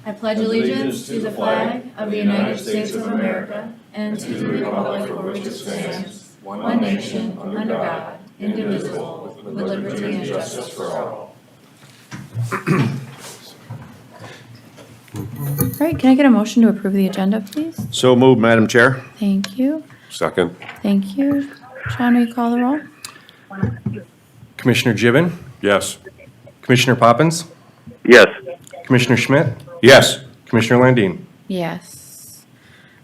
I pledge allegiance to the flag of the United States of America and to the republic for which it stands, one nation, under God, indivisible, with liberty and justice for all. All right, can I get a motion to approve the agenda, please? So moved, Madam Chair. Thank you. Second. Thank you. Sean, will you call the roll? Commissioner Gibbon, Yes. Commissioner Poppins, Yes. Commissioner Schmidt, Yes. Commissioner Landine. Yes.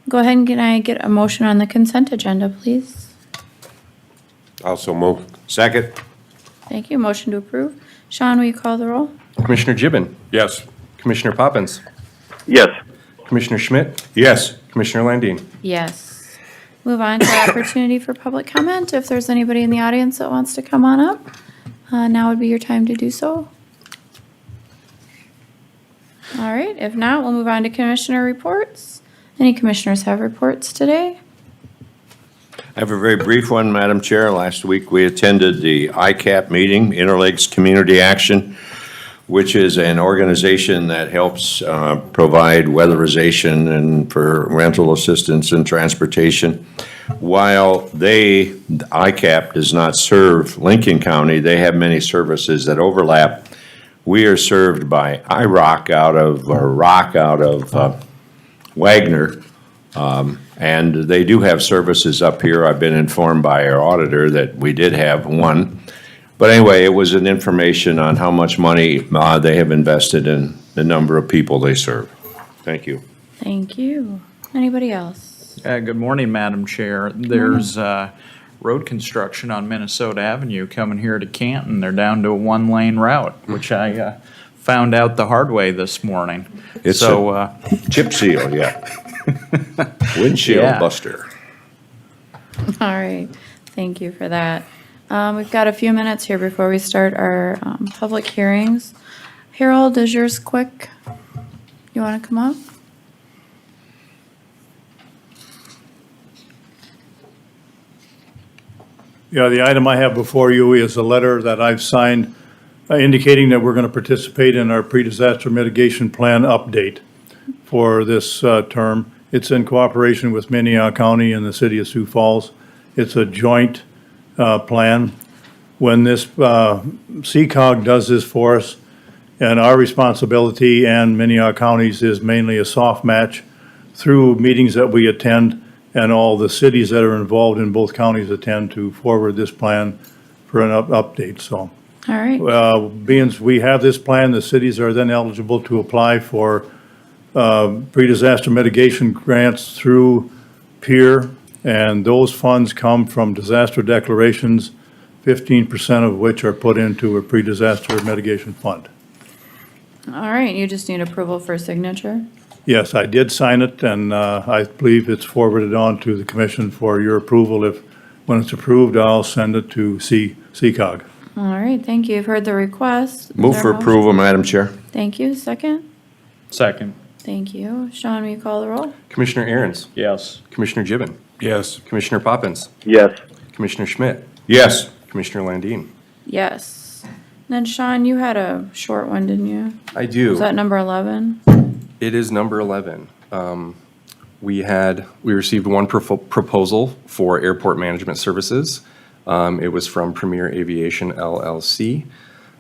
Go ahead and can I get a motion on the consent agenda, please? Also moved. Second. Thank you. Motion to approve. Sean, will you call the roll? Commissioner Gibbon, Yes. Commissioner Poppins, Yes. Commissioner Schmidt, Yes. Commissioner Landine. Yes. Move on to opportunity for public comment. If there's anybody in the audience that wants to come on up, now would be your time to do so. All right, if not, we'll move on to commissioner reports. Any commissioners have reports today? I have a very brief one, Madam Chair. Last week, we attended the ICAP meeting, Interlakes Community Action, which is an organization that helps provide weatherization and for rental assistance and transportation. While ICAP does not serve Lincoln County, they have many services that overlap. We are served by ROC out of Wagner, and they do have services up here. I've been informed by our auditor that we did have one. But anyway, it was an information on how much money they have invested in the number of people they serve. Thank you. Thank you. Anybody else? Good morning, Madam Chair. There's road construction on Minnesota Avenue coming here to Canton. They're down to a one-lane route, which I found out the hard way this morning. It's So, Chip seal, yeah. Windshield Yeah. buster. All right, thank you for that. We've got a few minutes here before we start our public hearings. Harold, is yours quick? You want to come up? Yeah, the item I have before you is a letter that I've signed indicating that we're going to participate in our pre-disaster mitigation plan update for this term. It's in cooperation with Minnehaha County and the city of Sioux Falls. It's a joint plan. When this CCOG does this for us, and our responsibility and Minnehaha County's is mainly a soft match through meetings that we attend, and all the cities that are involved in both counties attend to forward this plan for an update, so. All right, Being we have this plan, the cities are then eligible to apply for pre-disaster mitigation grants through PEER, and those funds come from disaster declarations, 15% of which are put into a pre-disaster mitigation fund. all right, you just need approval for signature? Yes, I did sign it, and I believe it's forwarded on to the commission for your approval. When it's approved, I'll send it to CCOG. All right, thank you. You've heard the request. Is Move there for a motion? approval, Madam Chair. Thank you. Second? second, Thank you. Sean, will you call the roll? Commissioner Aaron's, yes. Commissioner Gibbon, Yes. Commissioner Poppins, Yes. Commissioner Schmidt, Yes. Commissioner Landine. Yes. Then Sean, you had a short one, didn't you? I do. Was that number 11? It is number 11. We received one proposal for airport management services. It was from Premier Aviation LLC,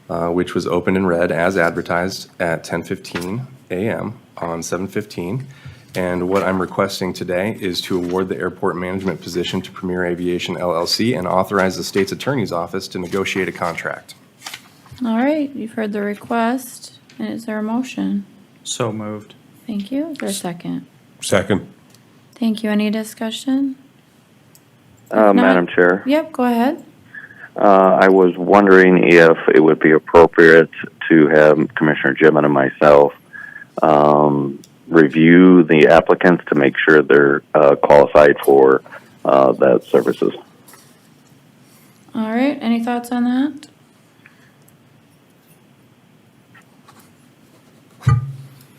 which was opened and read as advertised at 10:15 a.m. on 7/15. And what I'm requesting today is to award the airport management position to Premier Aviation LLC and authorize the state's attorney's office to negotiate a contract. All right, you've heard the request. And is there a motion? So moved. Thank you. Is there a second? Second. Thank you. Any discussion? not- Madam Chair, Yep, go ahead. I was wondering if it would be appropriate to have Commissioner Gibbon and myself review the applicants to make sure they're qualified for that services. All right, any thoughts on that?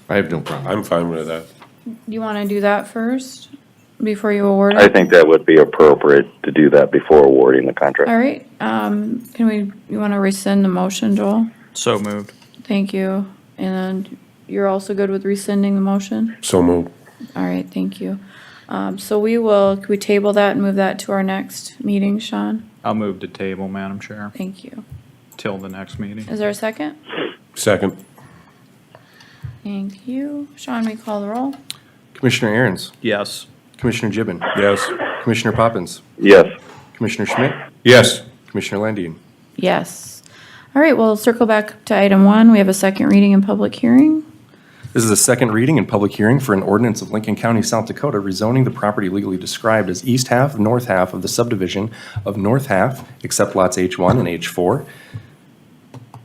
I have no problem. I'm fine with that. You want to do that first before you award it? I think that would be appropriate to do that before awarding the contract. All right, you want to rescind the motion, Joel? So moved. Thank you. And then you're also good with rescinding the motion? So moved. All right, thank you. So can we table that and move that to our next meeting, Sean? I'll move to table, Madam Chair, Thank you. till the next meeting. Is there a second? Second. Thank you. Sean, we call the roll? Commissioner Aaron's, Yes. Commissioner Gibbon, Yes. Commissioner Poppins, Yes. Commissioner Schmidt, Yes. Commissioner Landine. Yes. All right, we'll circle back to item 1. We have a second reading and public hearing. This is a second reading and public hearing for an ordinance of Lincoln County, South Dakota, rezoning the property legally described as east half, north half of the subdivision of north half, except lots H1 and H4.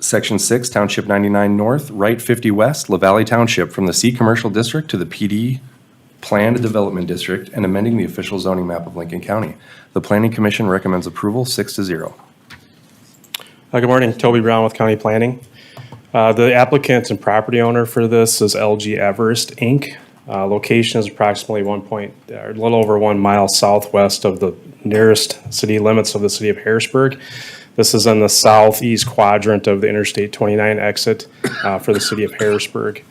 Section 6, Township 99 North, Right 50 West, La Valley Township, from the C Commercial District to the PD Planned Development District, and amending the official zoning map of Lincoln County. The Planning Commission recommends approval 6-0. Good morning, Toby Brown with County Planning. The applicant and property owner for this is LG Everest, Inc. Location is approximately a little over 1 mile southwest of the nearest city limits of the city of Harrisburg. This is in the southeast quadrant of the Interstate 29 exit for the city of Harrisburg.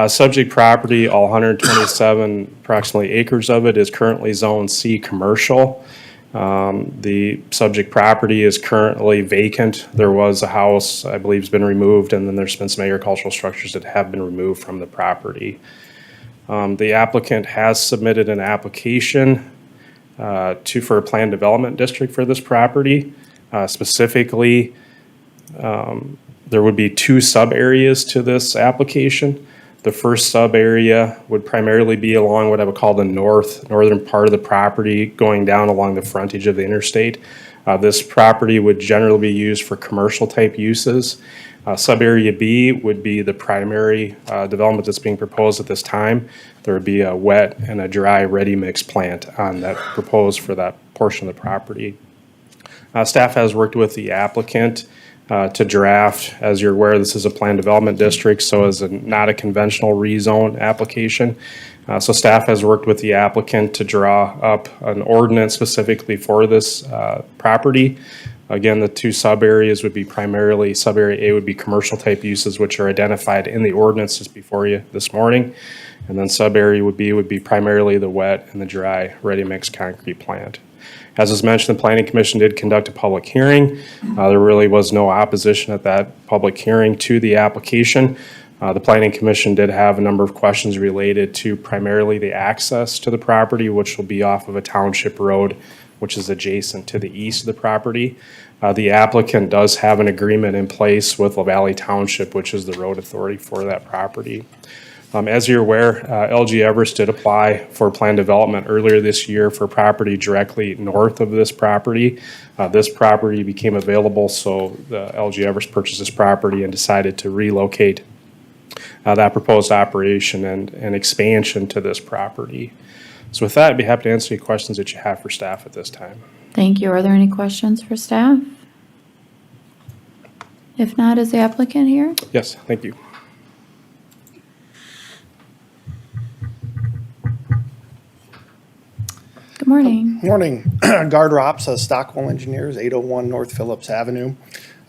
Subject property, all 127 approximately acres of it, is currently Zone C Commercial. The subject property is currently vacant. There was a house, I believe, has been removed, and then there's been some agricultural structures that have been removed from the property. The applicant has submitted an application for a planned development district for this property. Specifically, there would be 2 sub-areas to this application. The first sub-area would primarily be along what I would call the northern part of the property, going down along the frontage of the interstate. This property would generally be used for commercial type uses. Sub-area B would be the primary development that's being proposed at this time. There would be a wet and a dry ready mix plant on that proposed for that portion of the property. Staff has worked with the applicant to draft. As you're aware, this is a planned development district, so it's not a conventional rezone application. So staff has worked with the applicant to draw up an ordinance specifically for this property. Again, the 2 sub-areas would be primarily, sub-area A would be commercial type uses, which are identified in the ordinances before you this morning. And then sub-area B would be primarily the wet and the dry ready-mix concrete plant. As was mentioned, the Planning Commission did conduct a public hearing. There really was no opposition at that public hearing to the application. The Planning Commission did have a number of questions related to primarily the access to the property, which will be off of a township road, which is adjacent to the east of the property. The applicant does have an agreement in place with La Valley Township, which is the road authority for that property. As you're aware, LG Everest did apply for planned development earlier this year for property directly north of this property. This property became available, so the LG Everest purchased this property and decided to relocate that proposed operation and expansion to this property. So with that, I'd be happy to answer any questions that you have for staff at this time. Thank you. Are there any questions for staff? If not, is the applicant here? Yes, thank you. Good morning. Morning. Guard Rops, Stockwell Engineers, 801 North Phillips Avenue.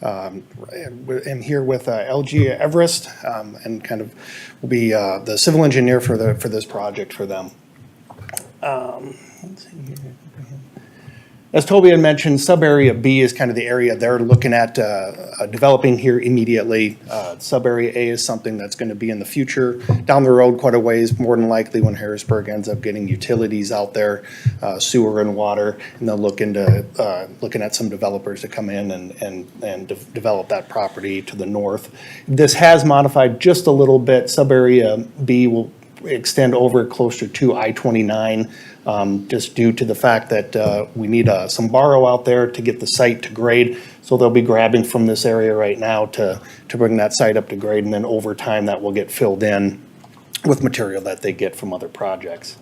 I'm here with LG Everest and kind of will be the civil engineer for this project for them. Let's see here. As Toby had mentioned, sub-area B is kind of the area they're looking at developing here immediately. Sub-area A is something that's going to be in the future, down the road quite a ways, more than likely when Harrisburg ends up getting utilities out there, sewer and water, and they'll look into looking at some developers to come in and develop that property to the north. This has modified just a little bit. Sub-area B will extend over closer to I-29. Just due to the fact that we need some borrow out there to get the site to grade. So they'll be grabbing from this area right now to bring that site up to grade, and then over time that will get filled in with material that they get from other projects.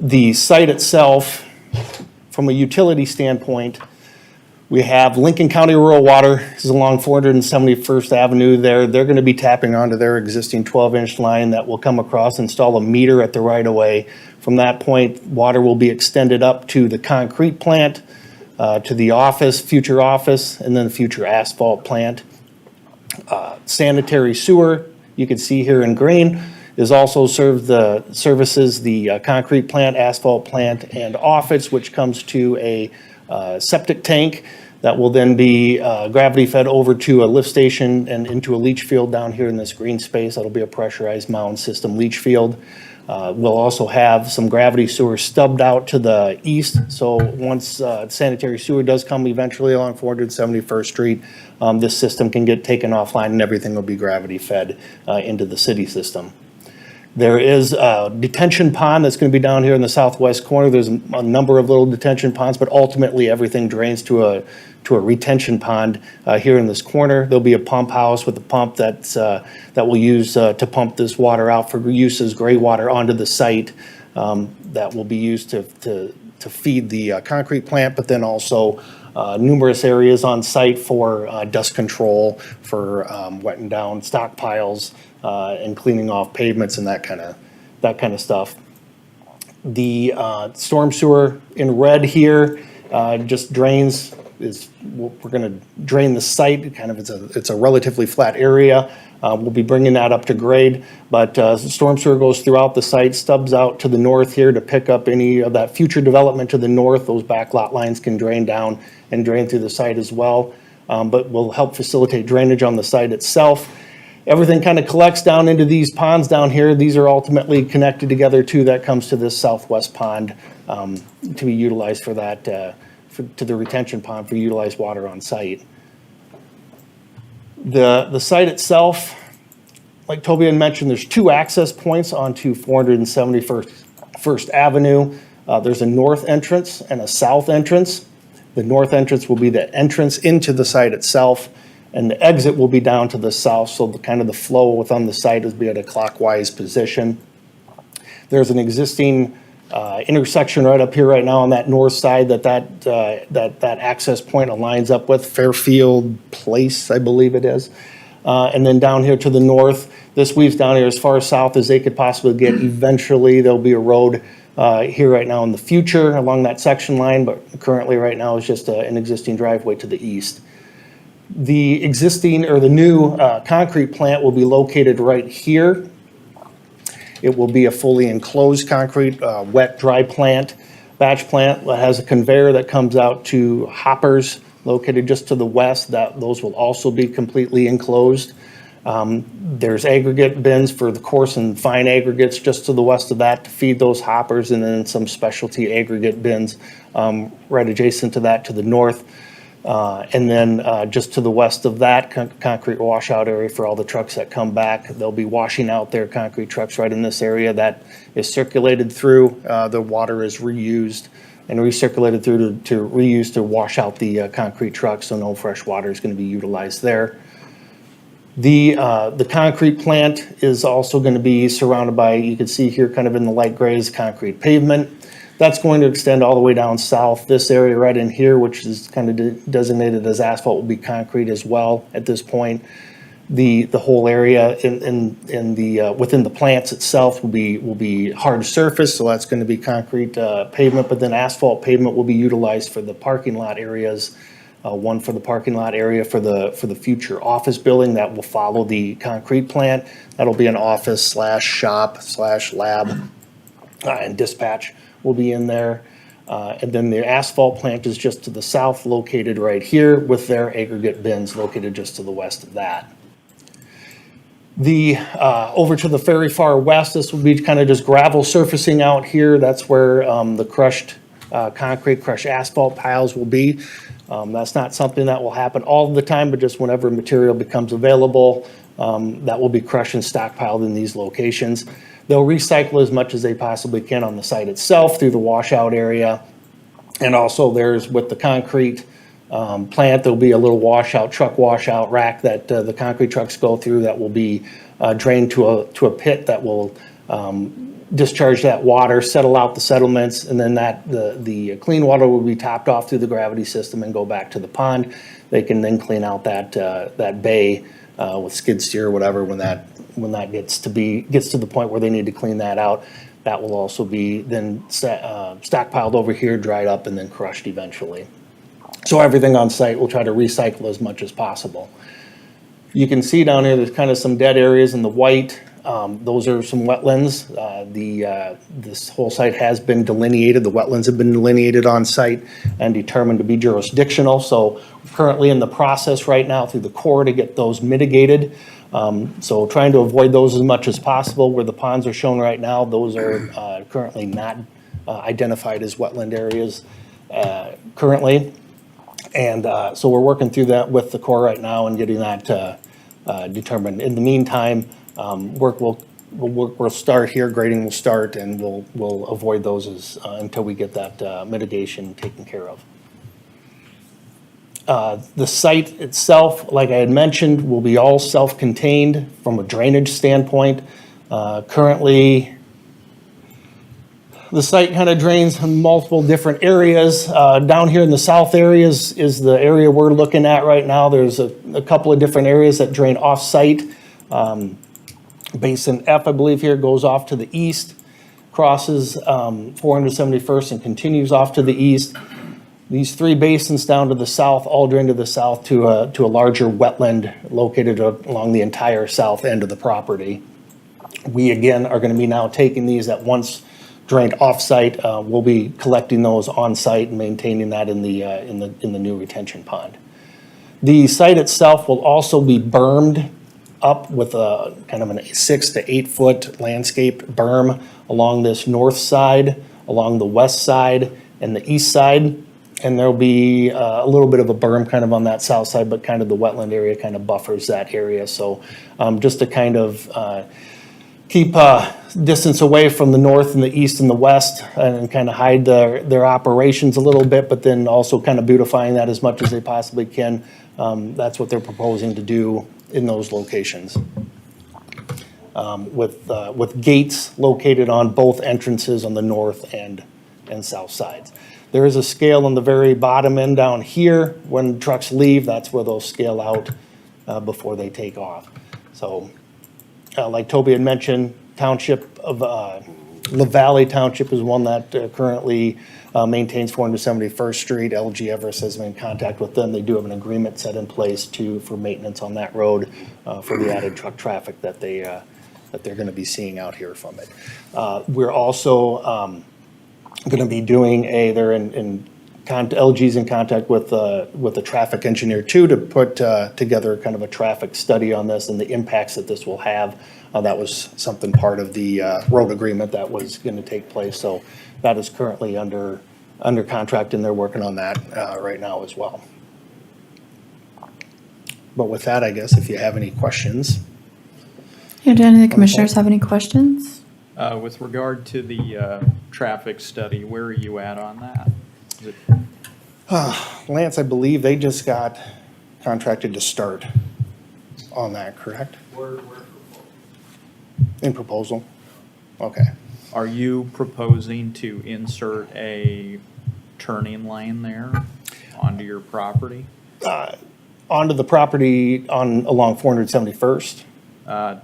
The site itself, from a utility standpoint, we have Lincoln County Rural Water. This is along 471st Avenue there. They're going to be tapping onto their existing 12-inch line that will come across, install a meter at the right-of-way. From that point, water will be extended up to the concrete plant, to the office, future office, and then the future asphalt plant. Sanitary sewer you can see here in green, is also services the concrete plant, asphalt plant, and office, which comes to a septic tank that will then be gravity fed over to a lift station and into a leach field down here in this green space. That'll be a pressurized mound system leach field. We'll also have some gravity sewer stubbed out to the east. So once sanitary sewer does come eventually along 471st Street, this system can get taken offline and everything will be gravity fed into the city system. There is a detention pond that's going to be down here in the southwest corner. There's a number of little detention ponds, but ultimately everything drains to a retention pond here in this corner. There'll be a pump house with a pump that we'll use to pump this water out for use as gray water onto the site that will be used to feed the concrete plant, but then also numerous areas on site for dust control, for wetting down stockpiles, and cleaning off pavements and that kind of stuff. The storm sewer in red here just drains. We're going to drain the site. It's a relatively flat area. We'll be bringing that up to grade, but the storm sewer goes throughout the site, stubs out to the north here to pick up any of that future development to the north. Those back lot lines can drain down and drain through the site as well, but will help facilitate drainage on the site itself. Everything kind of collects down into these ponds down here. These are ultimately connected together too. That comes to this southwest pond to be utilized for that, to the retention pond for utilized water on site. The site itself, like Toby had mentioned, there's two access points onto 471st Avenue. There's a north entrance and a south entrance. The north entrance will be the entrance into the site itself, and the exit will be down to the south, so the flow within the site is be at a clockwise position. There's an existing intersection right up here right now on that north side that access point aligns up with Fairfield Place, I believe it is. And then down here to the north, this weaves down here as far south as they could possibly get. Eventually, there'll be a road here right now in the future along that section line, but currently right now is just an existing driveway to the east. The existing or the new concrete plant will be located right here. It will be a fully enclosed concrete wet dry plant, batch plant that has a conveyor that comes out to hoppers located just to the west. Those will also be completely enclosed. There's aggregate bins for the coarse and fine aggregates just to the west of that to feed those hoppers, and then some specialty aggregate bins right adjacent to that to the north. And then just to the west of that, concrete washout area for all the trucks that come back. They'll be washing out their concrete trucks right in this area. That is circulated through. The water is reused and recirculated through to reuse to wash out the concrete trucks, so no fresh water is going to be utilized there. The concrete plant is also going to be surrounded by, you can see here kind of in the light gray, is concrete pavement. That's going to extend all the way down south. This area right in here, which is kind of designated as asphalt, will be concrete as well at this point. The whole area in the within the plants itself will be hard surface, so that's going to be concrete pavement. But then asphalt pavement will be utilized for the parking lot areas. One for the parking lot area for the future office building that will follow the concrete plant. That'll be an office / shop / lab and dispatch will be in there. And then the asphalt plant is just to the south, located right here, with their aggregate bins located just to the west of that. Over to the very far west, this will be kind of just gravel surfacing out here. That's where the crushed concrete, crushed asphalt piles will be. That's not something that will happen all the time, but just whenever material becomes available, that will be crushed and stockpiled in these locations. They'll recycle as much as they possibly can on the site itself through the washout area. And also there's, with the concrete plant, there'll be a little truck washout rack that the concrete trucks go through that will be drained to a pit that will discharge that water, settle out the settlements, and then the clean water will be topped off through the gravity system and go back to the pond. They can then clean out that bay with skid steer or whatever when that gets to the point where they need to clean that out. That will also be then stockpiled over here, dried up, and then crushed eventually. So everything on site we'll try to recycle as much as possible. You can see down here, there's kind of some dead areas in the white. Those are some wetlands. This whole site has been delineated. The wetlands have been delineated on site and determined to be jurisdictional. So currently in the process right now through the Corps to get those mitigated. So trying to avoid those as much as possible. Where the ponds are shown right now, those are currently not identified as wetland areas currently. And so we're working through that with the Corps right now and getting that determined. In the meantime, work will start here, grading will start, and we'll avoid those until we get that mitigation taken care of. The site itself, like I had mentioned, will be all self-contained from a drainage standpoint. Currently, the site kind of drains in multiple different areas. Down here in the south areas is the area we're looking at right now. There's a couple of different areas that drain off-site. Basin F, I believe here, goes off to the east, crosses 471st and continues off to the east. These three basins down to the south all drain to the south to a larger wetland located along the entire south end of the property. We, again, are going to be now taking these that once drained off-site. We'll be collecting those on-site and maintaining that in the new retention pond. The site itself will also be bermed up with a kind of a 6 to 8 foot landscaped berm along this north side, along the west side, and the east side. And there'll be a little bit of a berm kind of on that south side, but kind of the wetland area kind of buffers that area. So just to kind of keep distance away from the north and the east and the west and kind of hide their operations a little bit, but then also kind of beautifying that as much as they possibly can. That's what they're proposing to do in those locations. With gates located on both entrances on the north and south sides. There is a scale on the very bottom end down here. When trucks leave, that's where they'll scale out before they take off. So like Toby had mentioned, Township of La Valley Township is one that currently maintains 471st Street. LG Everest has been in contact with them. They do have an agreement set in place for maintenance on that road for the added truck traffic that they're going to be seeing out here from it. We're also going to be doing LG's in contact with a traffic engineer too to put together kind of a traffic study on this and the impacts that this will have. That was something part of the road agreement that was going to take place. So that is currently under contract and they're working on that right now as well. But with that, I guess if you have any questions. Yeah, do any of the commissioners have any questions? With regard to the traffic study, where are you at on that? Is it Lance, I believe they just got contracted to start on that, correct? In proposal? Okay. Are you proposing to insert a turning lane there onto your property? Onto the property along 471st?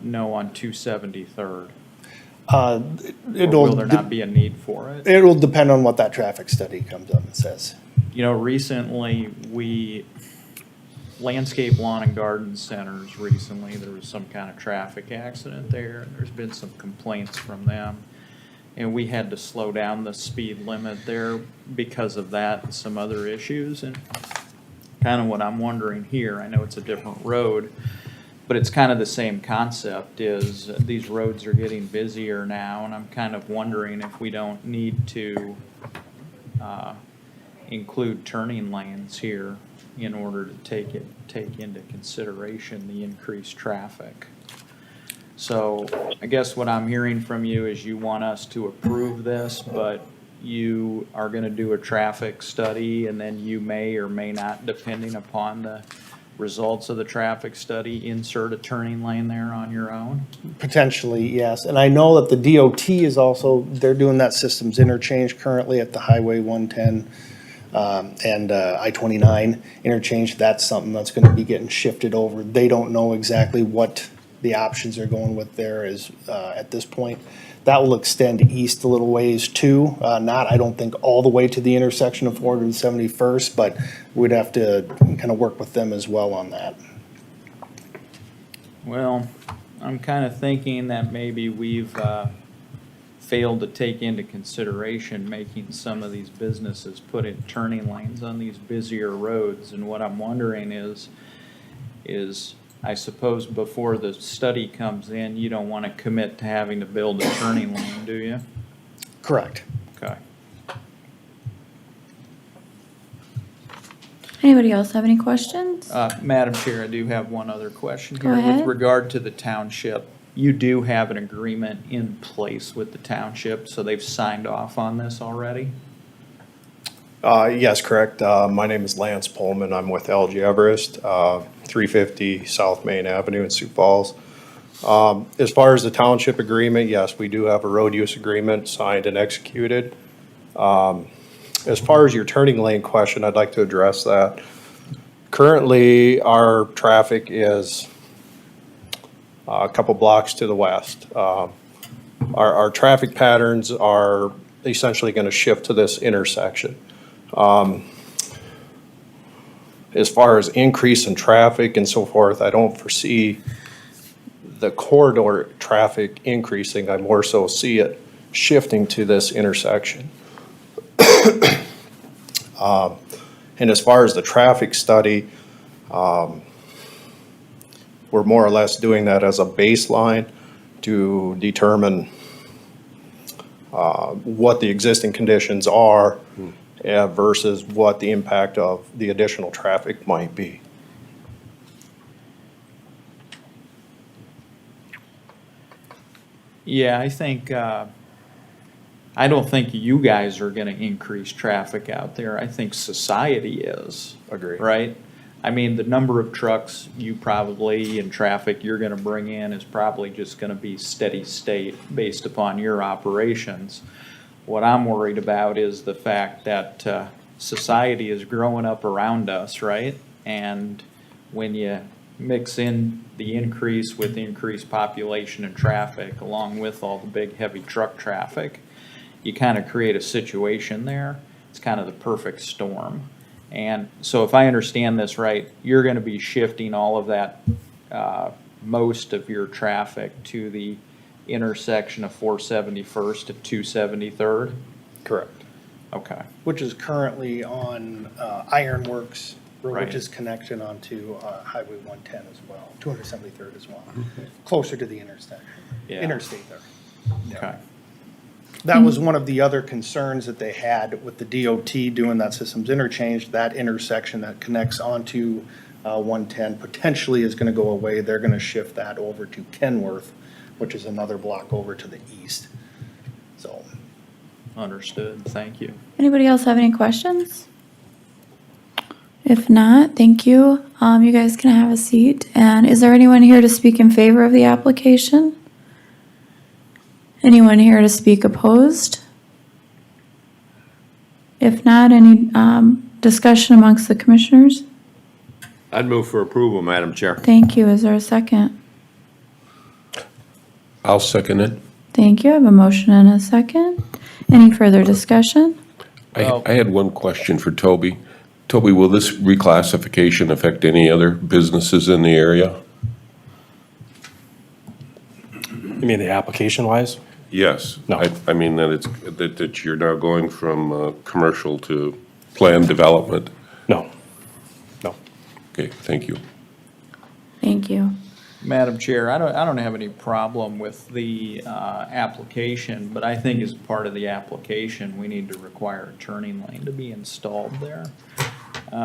No, on 273rd. It'll Will there not be a need for it? It'll depend on what that traffic study comes up and says. You know, recently Landscape Lawn and Garden Centers, there was some kind of traffic accident there. And there's been some complaints from them. And we had to slow down the speed limit there because of that and some other issues. And kind of what I'm wondering here, I know it's a different road, but it's kind of the same concept is these roads are getting busier now. And I'm kind of wondering if we don't need to include turning lanes here in order to take into consideration the increased traffic. So I guess what I'm hearing from you is you want us to approve this, but you are going to do a traffic study and then you may or may not, depending upon the results of the traffic study, insert a turning lane there on your own? Potentially, yes. And I know that the DOT is also, they're doing that systems interchange currently at the Highway 110 and I-29 interchange. That's something that's going to be getting shifted over. They don't know exactly what the options are going with there is at this point. That will extend east a little ways too. Not, I don't think, all the way to the intersection of 471st, but we'd have to kind of work with them as well on that. Well, I'm kind of thinking that maybe we've failed to take into consideration making some of these businesses put in turning lanes on these busier roads. And what I'm wondering is I suppose before the study comes in, you don't want to commit to having to build a turning lane, do you? Correct. Okay. Anybody else have any questions? Madam Chair, I do have one other question Go here. ahead. With regard to the township, you do have an agreement in place with the township, so they've signed off on this already? Yes, correct. My name is Lance Pullman. I'm with LG Everest, 350 South Main Avenue in Sioux Falls. As far as the township agreement, yes, we do have a road use agreement signed and executed. As far as your turning lane question, I'd like to address that. Currently, our traffic is a couple blocks to the west. Our traffic patterns are essentially going to shift to this intersection. As far as increase in traffic and so forth, I don't foresee the corridor traffic increasing. I more so see it shifting to this intersection. And as far as the traffic study, we're more or less doing that as a baseline to determine what the existing conditions are versus what the impact of the additional traffic might be. Yeah, I think, I don't think you guys are gonna increase traffic out there. I think society is. Agree. Right? I mean, the number of trucks you probably and traffic you're gonna bring in is probably just gonna be steady state based upon your operations. What I'm worried about is the fact that society is growing up around us, right? And when you mix in the increase with increased population and traffic, along with all the big heavy truck traffic, you kind of create a situation there. It's kind of the perfect storm. And so if I understand this right, you're going to be shifting all of that, most of your traffic to the intersection of 471st and 273rd? Correct. Okay. Which is currently on Ironworks, Right. which is connection onto Highway 110 as well, 273rd as well, closer to the intersection, Yeah. interstate there. Okay. That was one of the other concerns that they had with the DOT doing that systems interchange. That intersection that connects onto 110 potentially is going to go away. They're going to shift that over to Kenworth, which is another block over to the east. So, Understood. Thank you. Anybody else have any questions? If not, thank you. You guys can have a seat. And is there anyone here to speak in favor of the application? Anyone here to speak opposed? If not, any discussion amongst the commissioners? I'd move for approval, Madam Chair. Thank you. Is there a second? I'll second it. Thank you. I have a motion and a second. Any further discussion? I had one question for Toby. Toby, will this reclassification affect any other businesses in the area? You mean the application wise? Yes. No. I mean that it's, that you're now going from commercial to planned development. No. No. Okay, thank you. Thank you. Madam Chair, I don't have any problem with the application, but I think as part of the application, we need to require a turning lane to be installed there.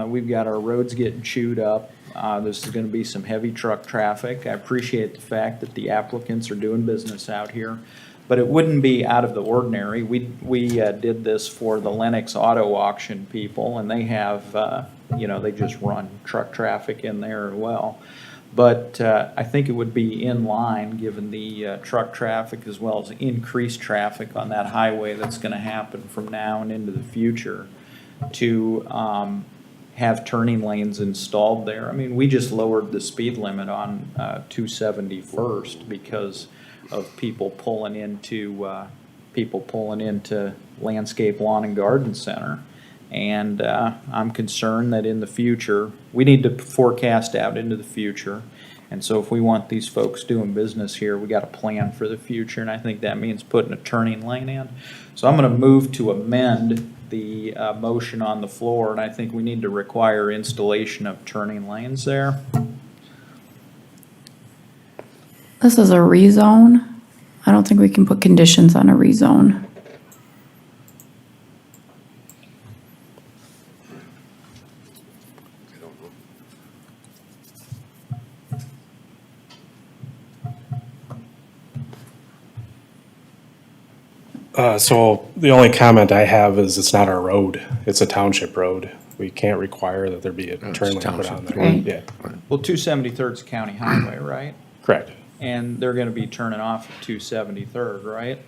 We've got our roads getting chewed up. This is gonna be some heavy truck traffic. I appreciate the fact that the applicants are doing business out here, but it wouldn't be out of the ordinary. We did this for the Lennox Auto Auction people, and they have, they just run truck traffic in there as well. But I think it would be in line, given the truck traffic as well as increased traffic on that highway that's gonna happen from now and into the future, to have turning lanes installed there. I mean, we just lowered the speed limit on 271st because of people pulling into Landscape Lawn and Garden Center. And I'm concerned that in the future, we need to forecast out into the future. And so if we want these folks doing business here, we got to plan for the future, and I think that means putting a turning lane in. So I'm going to move to amend the motion on the floor, and I think we need to require installation of turning lanes there. This is a rezone. I don't think we can put conditions on a rezone. So the only comment I have is it's not our road. It's a township road. We can't require that there be a turn lane put on there. Right. Yeah, Well, 273rd's county highway, right? correct. And they're going to be turning off at 273rd, right?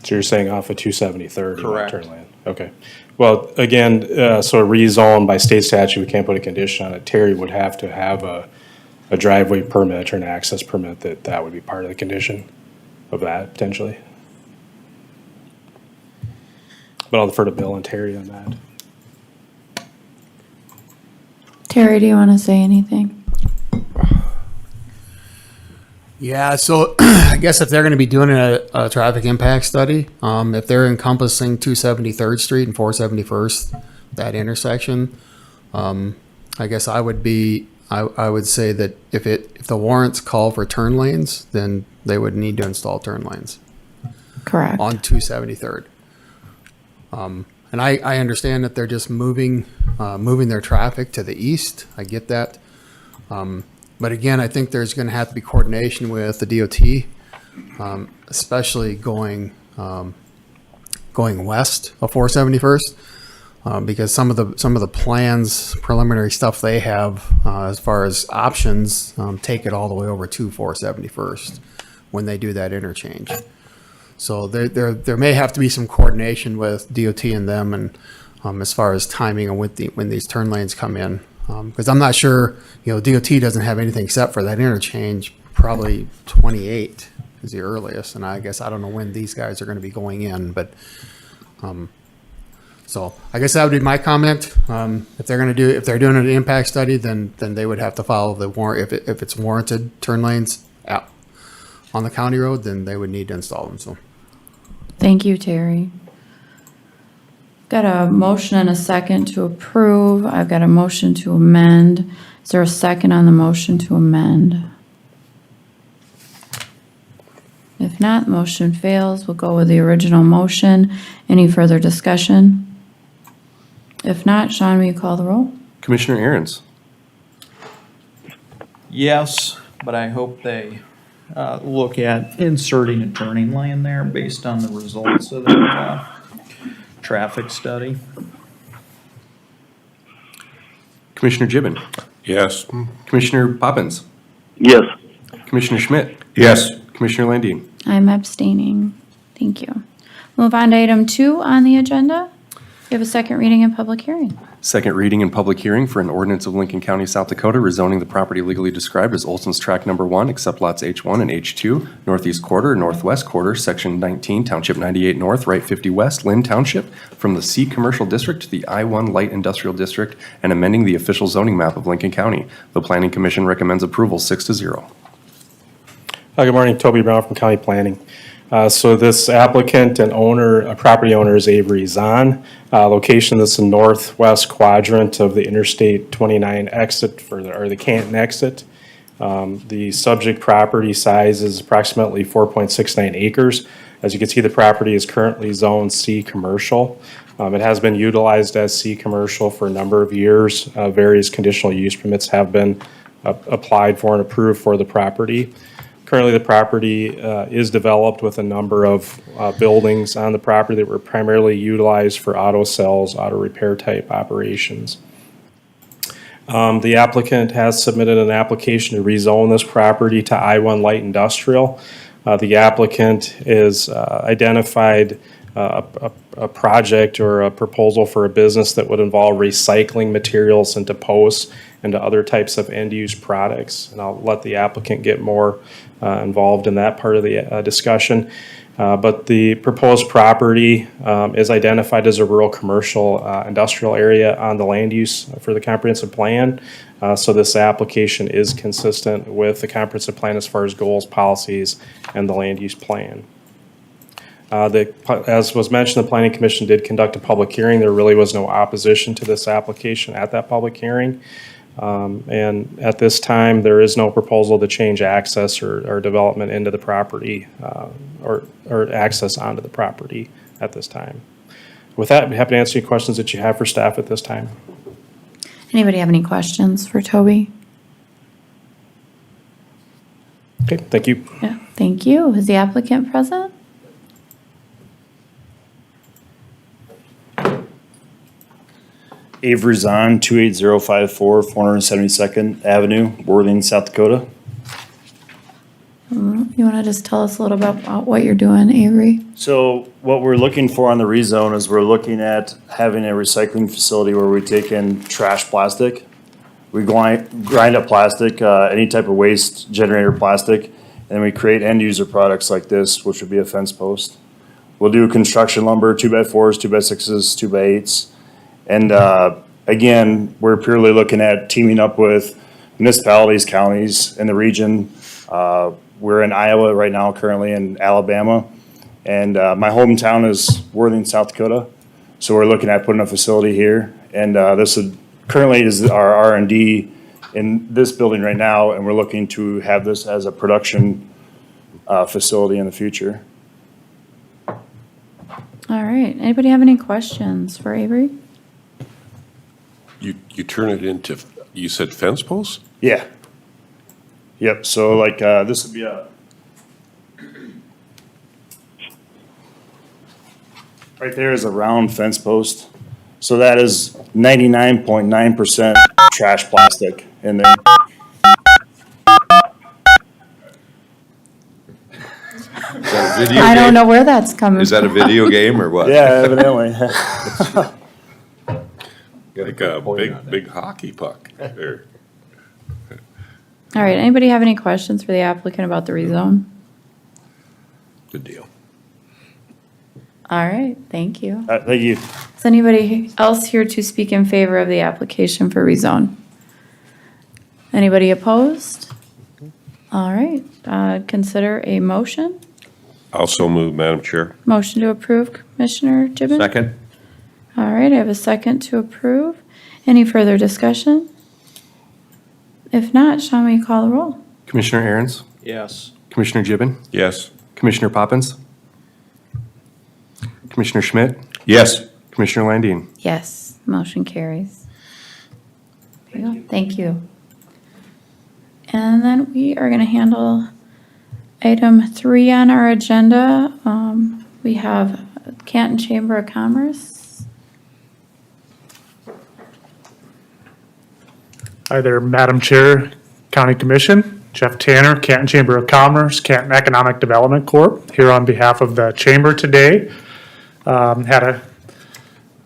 So you're saying off of 273rd? Correct. Turn lane. Okay. Well, again, so a rezone by state statute, we can't put a condition on it. Terry would have to have a driveway permit or an access permit that would be part of the condition of that potentially. But I'll defer to Bill and Terry on that. Terry, do you want to say anything? Yeah, so I guess if they're going to be doing a traffic impact study, if they're encompassing 273rd Street and 471st, that intersection, I guess I would say that if the warrants call for turn lanes, then they would need to install turn lanes Correct. on 273rd. And I understand that they're just moving their traffic to the east. I get that. But again, I think there's going to have to be coordination with the DOT, especially going west of 471st, because some of the plans, preliminary stuff they have as far as options, take it all the way over to 471st when they do that interchange. So there may have to be some coordination with DOT and them, and as far as timing and when these turn lanes come in. Because I'm not sure, DOT doesn't have anything except for that interchange, probably 28 is the earliest, and I guess I don't know when these guys are going to be going in, but so I guess that would be my comment. If they're doing an impact study, then they would have to follow the warrant. If it's warranted turn lanes out on the county road, then they would need to install them. So, Thank you, Terry. Got a motion and a second to approve. I've got a motion to amend. Is there a second on the motion to amend? If not, motion fails. We'll go with the original motion. Any further discussion? If not, Sean, will you call the roll? Commissioner Aaron's. Yes, but I hope they look at inserting a turning lane there based on the results of that traffic study. Commissioner Gibbon. Yes. Commissioner Poppins. Yes. Commissioner Schmidt. Yes. Commissioner Landine. I'm abstaining. Thank you. Move on to item 2 on the agenda. We have a second reading and public hearing. Second reading and public hearing for an ordinance of Lincoln County, South Dakota, rezoning the property legally described as Olson's Tract Number 1, except lots H1 and H2, northeast quarter, northwest quarter, section 19, township 98 north, right 50 west, Lynn Township, from the C Commercial District to the I-1 Light Industrial District, and amending the official zoning map of Lincoln County. The Planning Commission recommends approval 6-0. Good morning, Toby Brown from County Planning. So this applicant and property owner is Avery Zahn. Location is the northwest quadrant of the Interstate 29 exit or the Canton exit. The subject property size is approximately 4.69 acres. As you can see, the property is currently zoned C commercial. It has been utilized as C commercial for a number of years. Various conditional use permits have been applied for and approved for the property. Currently, the property is developed with a number of buildings on the property that were primarily utilized for auto sales, auto repair type operations. The applicant has submitted an application to rezone this property to I-1 Light Industrial. The applicant is identified a project or a proposal for a business that would involve recycling materials into posts and to other types of end-use products. And I'll let the applicant get more involved in that part of the discussion. But the proposed property is identified as a rural commercial industrial area on the land use for the comprehensive plan. So this application is consistent with the comprehensive plan as far as goals, policies, and the land use plan. As was mentioned, the Planning Commission did conduct a public hearing. There really was no opposition to this application at that public hearing. And at this time, there is no proposal to change access or development into the property or access onto the property at this time. With that, I'd be happy to answer any questions that you have for staff at this time. Anybody have any questions for Toby? Okay, thank you. Yeah, thank you. Is the applicant present? Avery Zahn, 28054 472nd Avenue, Worthing, South Dakota. You want to just tell us a little bit about what you're doing, Avery? So what we're looking for on the rezone is we're looking at having a recycling facility where we take in trash plastic. We grind up plastic, any type of waste generator plastic, and we create end user products like this, which would be a fence post. We'll do construction lumber, 2x4s, 2x6s, 2x8s. And again, we're purely looking at teaming up with municipalities, counties in the region. We're in Iowa right now, currently in Alabama. And my hometown is Worthing, South Dakota. So we're looking at putting a facility here. And this would currently is our R&D in this building right now. And we're looking to have this as a production facility in the future. All right. Anybody have any questions for Avery? You turn it into, you said fence posts? Yeah. Yep, so like, this would be a, right there is a round fence post. So that is 99.9% trash plastic in there. Is that a video I don't game? know where that's coming from. Is that a video game or what? Yeah, evidently. Like a big hockey puck there. All right. Anybody have any questions for the applicant about the rezone? Good deal. All right. Thank you. Thank you. Is anybody else here to speak in favor of the application for rezone? Anybody opposed? All right. Consider a motion. Also move, Madam Chair. Motion to approve, Commissioner Gibbon? Second? All right. I have a second to approve. Any further discussion? If not, Sean, will you call the roll? Commissioner Aaron's, Yes. Commissioner Gibbon, Yes. Commissioner Poppins, Commissioner Schmidt, Yes. Commissioner Landine. Yes, motion carries. There you go. Thank you. And then we are going to handle item 3 on our agenda. We have Canton Chamber of Commerce. Hi there, Madam Chair, County Commission, Jeff Tanner, Canton Chamber of Commerce, Canton Economic Development Corp., here on behalf of the Chamber today. Had a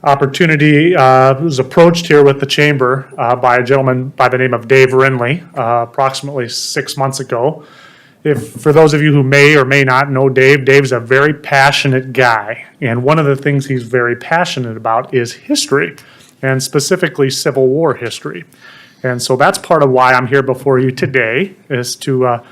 opportunity, was approached here with the Chamber by a gentleman by the name of Dave Rinley, approximately 6 months ago. For those of you who may or may not know Dave, Dave's a very passionate guy. And one of the things he's very passionate about is history, and specifically Civil War history. And so that's part of why I'm here before you today, is to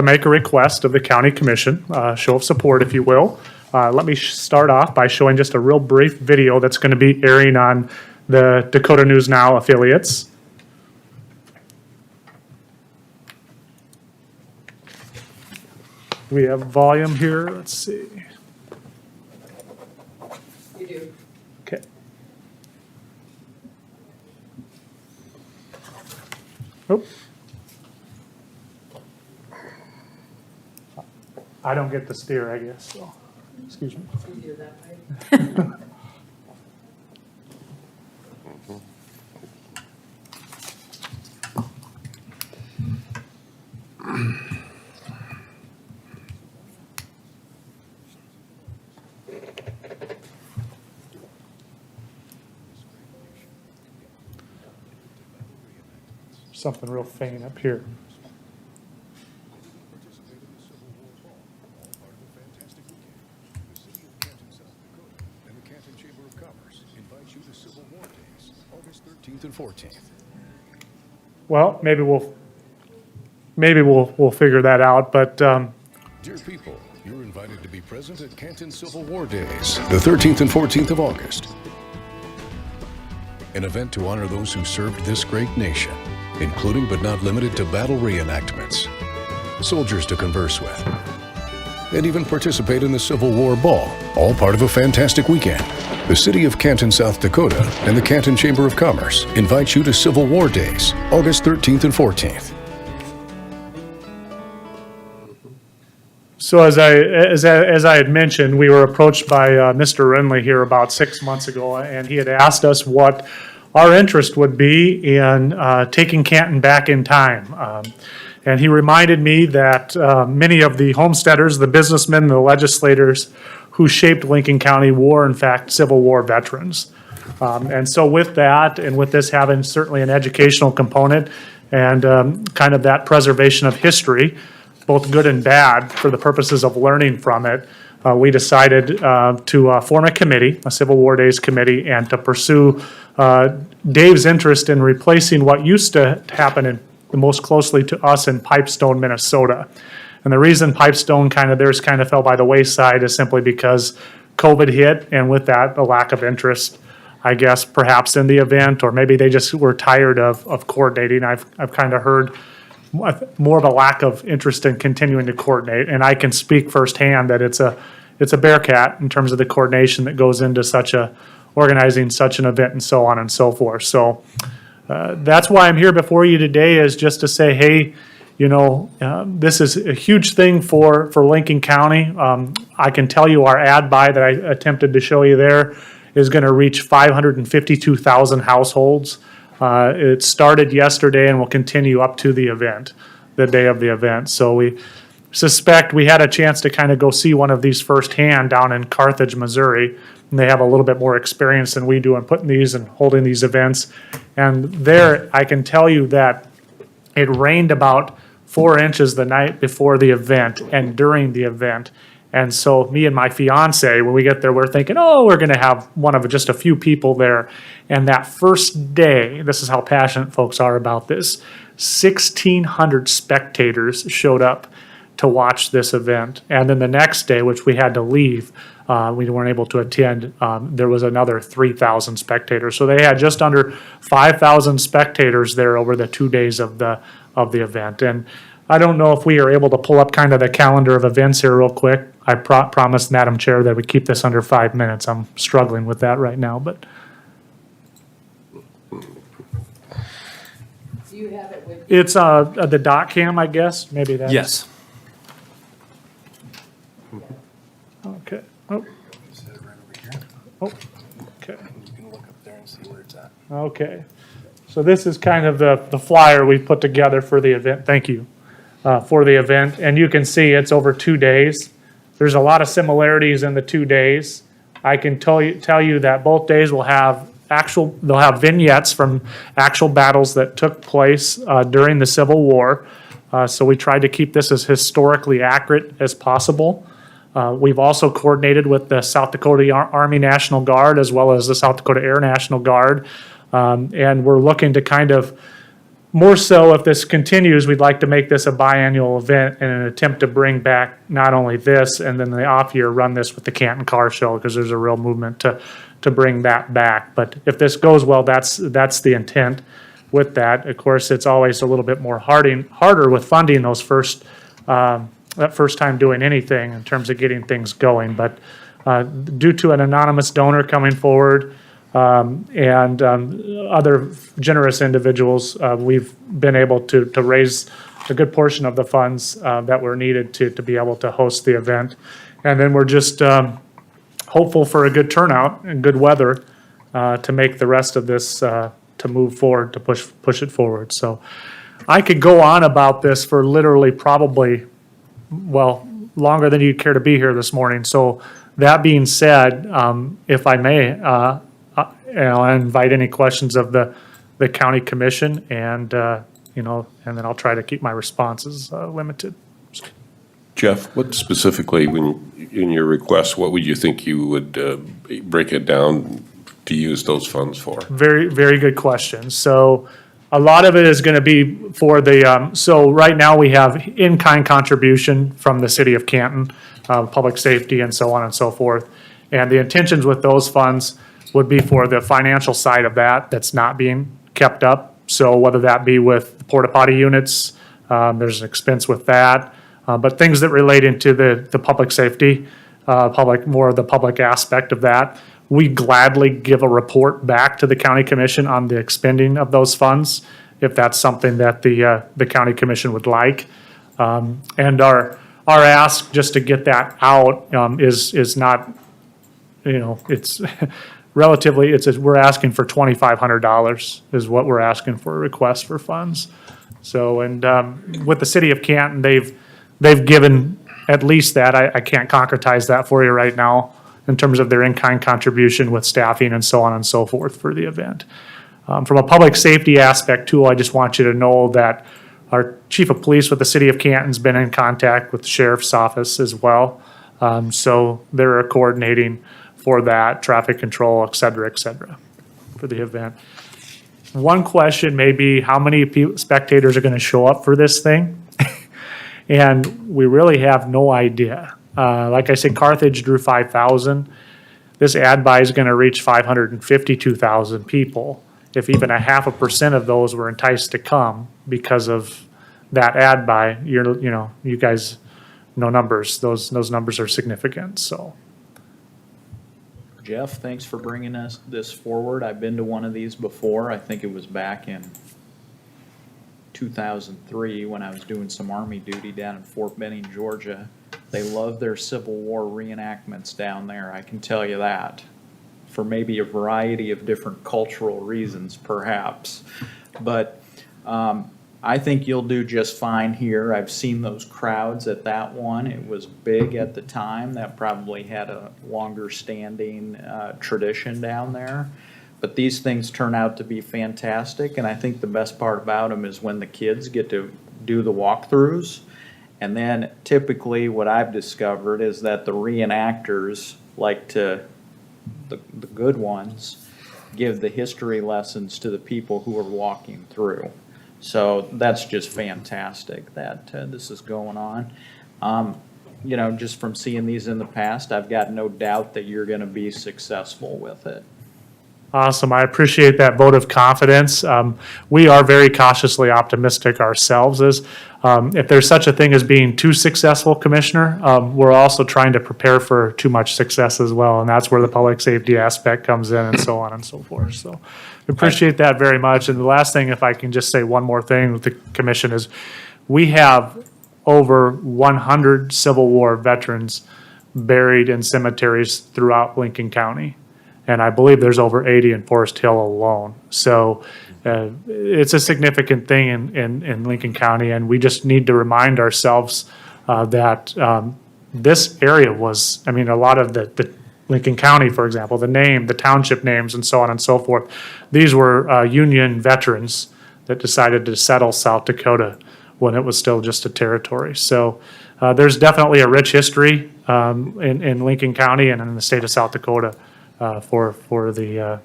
make a request of the County Commission, show of support, if you will. Let me start off by showing just a real brief video that's going to be airing on the Dakota News Now affiliates. We have volume here, let's see. You do. Okay. Oh. I don't get to steer, I guess, so, excuse me. Something real faint up here. Commerce invites you to Civil War Days, August 13th and 14th. Well, maybe we'll figure that out, but, Dear people, you're invited to be present at Canton Civil War Days, the 13th and 14th of August. An event to honor those who served this great nation, including but not limited to battle reenactments, soldiers to converse with, and even participate in the Civil War Ball, all part of a fantastic weekend. The City of Canton, South Dakota, and the Canton Chamber of Commerce invite you to Civil War Days, August 13th and 14th. so as I had mentioned, we were approached by Mr. Renly here about 6 months ago, and he had asked us what our interest would be in taking Canton back in time. And he reminded me that many of the homesteaders, the businessmen, the legislators who shaped Lincoln County were, in fact, Civil War veterans. And so with that, and with this having certainly an educational component and kind of that preservation of history, both good and bad, for the purposes of learning from it, we decided to form a committee, a Civil War Days committee, and to pursue Dave's interest in replacing what used to happen in the most closely to us in Pipestone, Minnesota. And the reason Pipestone kind of fell by the wayside is simply because COVID hit, and with that, a lack of interest, I guess, perhaps in the event, or maybe they just were tired of coordinating. I've kind of heard more of a lack of interest in continuing to coordinate, and I can speak firsthand that it's a bear cat in terms of the coordination that goes into organizing such an event and so on and so forth. So that's why I'm here before you today, is just to say, hey, this is a huge thing for Lincoln County. I can tell you our ad buy that I attempted to show you there is going to reach 552,000 households. It started yesterday and will continue up to the event, the day of the event. So we suspect we had a chance to kind of go see one of these firsthand down in Carthage, Missouri. And they have a little bit more experience than we do in putting these and holding these events. And there, I can tell you that it rained about 4 inches the night before the event and during the event. And so me and my fiance, when we get there, we're thinking, we're going to have one of just a few people there. And that first day, this is how passionate folks are about this, 1,600 spectators showed up to watch this event. And then the next day, which we had to leave, we weren't able to attend, there was another 3,000 spectators. So they had just under 5,000 spectators there over the 2 days of the event. And I don't know if we are able to pull up kind of the calendar of events here real quick. I promised Madam Chair that we keep this under 5 minutes. I'm struggling with that right now, but. Do you have it with? It's the dot cam, I guess, maybe that's. Yes. Okay. Oh. Oh, okay. You can look up there and see where it's at. Okay. So this is kind of the flyer we put together for the event. Thank you. For the event. And you can see it's over 2 days. There's a lot of similarities in the 2 days. I can tell you that both days will have they'll have vignettes from actual battles that took place during the Civil War. So we tried to keep this as historically accurate as possible. We've also coordinated with the South Dakota Army National Guard as well as the South Dakota Air National Guard. And we're looking to kind of, more so if this continues, we'd like to make this a biannual event in an attempt to bring back not only this and then the off year run this with the Canton Car Show, because there's a real movement to bring that back. But if this goes well, that's the intent with that. Of course, it's always a little bit more harder with funding those that first time doing anything in terms of getting things going. But due to an anonymous donor coming forward, and other generous individuals, we've been able to raise a good portion of the funds that were needed to be able to host the event. And then we're just hopeful for a good turnout and good weather to make the rest of this to move forward, to push it forward. So I could go on about this for literally probably, longer than you'd care to be here this morning. So that being said, if I may, I invite any questions of the county commission, and and then I'll try to keep my responses limited. Jeff, what specifically, when in your request, what would you think you would break it down to use those funds for? Very, very good question. So a lot of it is going to be for the, so right now we have in-kind contribution from the city of Canton, public safety and so on and so forth. And the intentions with those funds would be for the financial side of that that's not being kept up. So whether that be with porta potty units, there's an expense with that. But things that relate into the public safety, more of the public aspect of that, we gladly give a report back to the county commission on the expending of those funds, if that's something that the county commission would like. And our ask, just to get that out, is not, it's relatively, we're asking for $2,500 is what we're asking for a request for funds. So, and with the city of Canton, they've given at least that. I can't concretize that for you right now in terms of their in-kind contribution with staffing and so on and so forth for the event. From a public safety aspect too, I just want you to know that our chief of police with the city of Canton's been in contact with the sheriff's office as well. So they're coordinating for that, traffic control, et cetera, for the event. One question may be, how many spectators are going to show up for this thing? And we really have no idea. Like I said, Carthage drew 5,000. This ad buy is going to reach 552,000 people. If even 0.5% of those were enticed to come because of that ad buy, you guys know numbers. Those numbers are significant. So, Jeff, thanks for bringing this forward. I've been to one of these before. I think it was back in 2003 when I was doing some Army duty down in Fort Benning, Georgia. They love their Civil War reenactments down there, I can tell you that, for maybe a variety of different cultural reasons, perhaps. But I think you'll do just fine here. I've seen those crowds at that one. It was big at the time. That probably had a longer standing tradition down there. But these things turn out to be fantastic, and I think the best part about them is when the kids get to do the walkthroughs. And then typically what I've discovered is that the reenactors like to, the good ones, give the history lessons to the people who are walking through. So that's just fantastic that this is going on. Just from seeing these in the past, I've got no doubt that you're going to be successful with it. awesome. I appreciate that vote of confidence. We are very cautiously optimistic ourselves. If there's such a thing as being too successful, Commissioner, we're also trying to prepare for too much success as well, and that's where the public safety aspect comes in and so on and so forth. So appreciate that very much. And the last thing, if I can just say one more thing with the commission, is we have over 100 Civil War veterans buried in cemeteries throughout Lincoln County. And I believe there's over 80 in Forest Hill alone. So it's a significant thing in Lincoln County, and we just need to remind ourselves that this area was, a lot of the Lincoln County, for example, the township names and so on and so forth, these were Union veterans that decided to settle South Dakota when it was still just a territory. So there's definitely a rich history in Lincoln County and in the state of South Dakota for the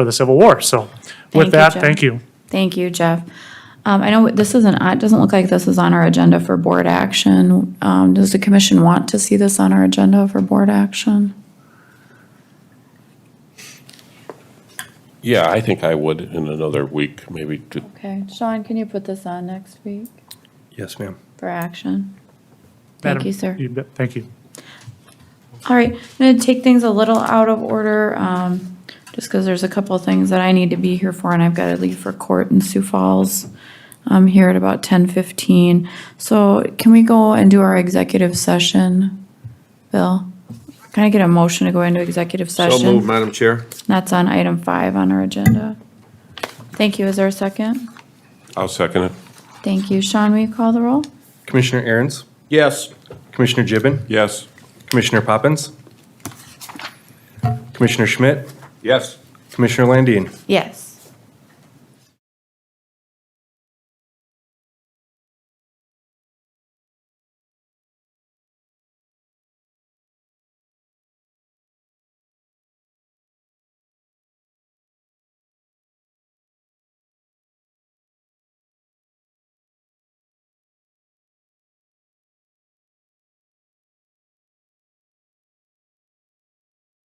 Civil War. So with that, thank you. Thank you, Jeff. I know this isn't, it doesn't look like this is on our agenda for board action. Does the commission want to see this on our agenda for board action? Yeah, I think I would in another week, maybe. Okay, Sean, can you put this on next week Yes, ma'am. for action? Thank Madam- you, sir. bet. Thank you. All right, I'm going to take things a little out of order, just because there's a couple of things that I need to be here for, and I've got to leave for court in Sioux Falls here at about 10:15. So can we go and do our executive session, Bill? Can I get a motion to go into executive session? So moved, Madam Chair. That's on item 5 on our agenda. Thank you. Is there a second? I'll second it. Thank you. Sean, will you call the roll? Commissioner Aaron's, Yes. Commissioner Gibbon, Yes. Commissioner Poppins, Commissioner Schmidt, Yes. Commissioner Landine. Yes.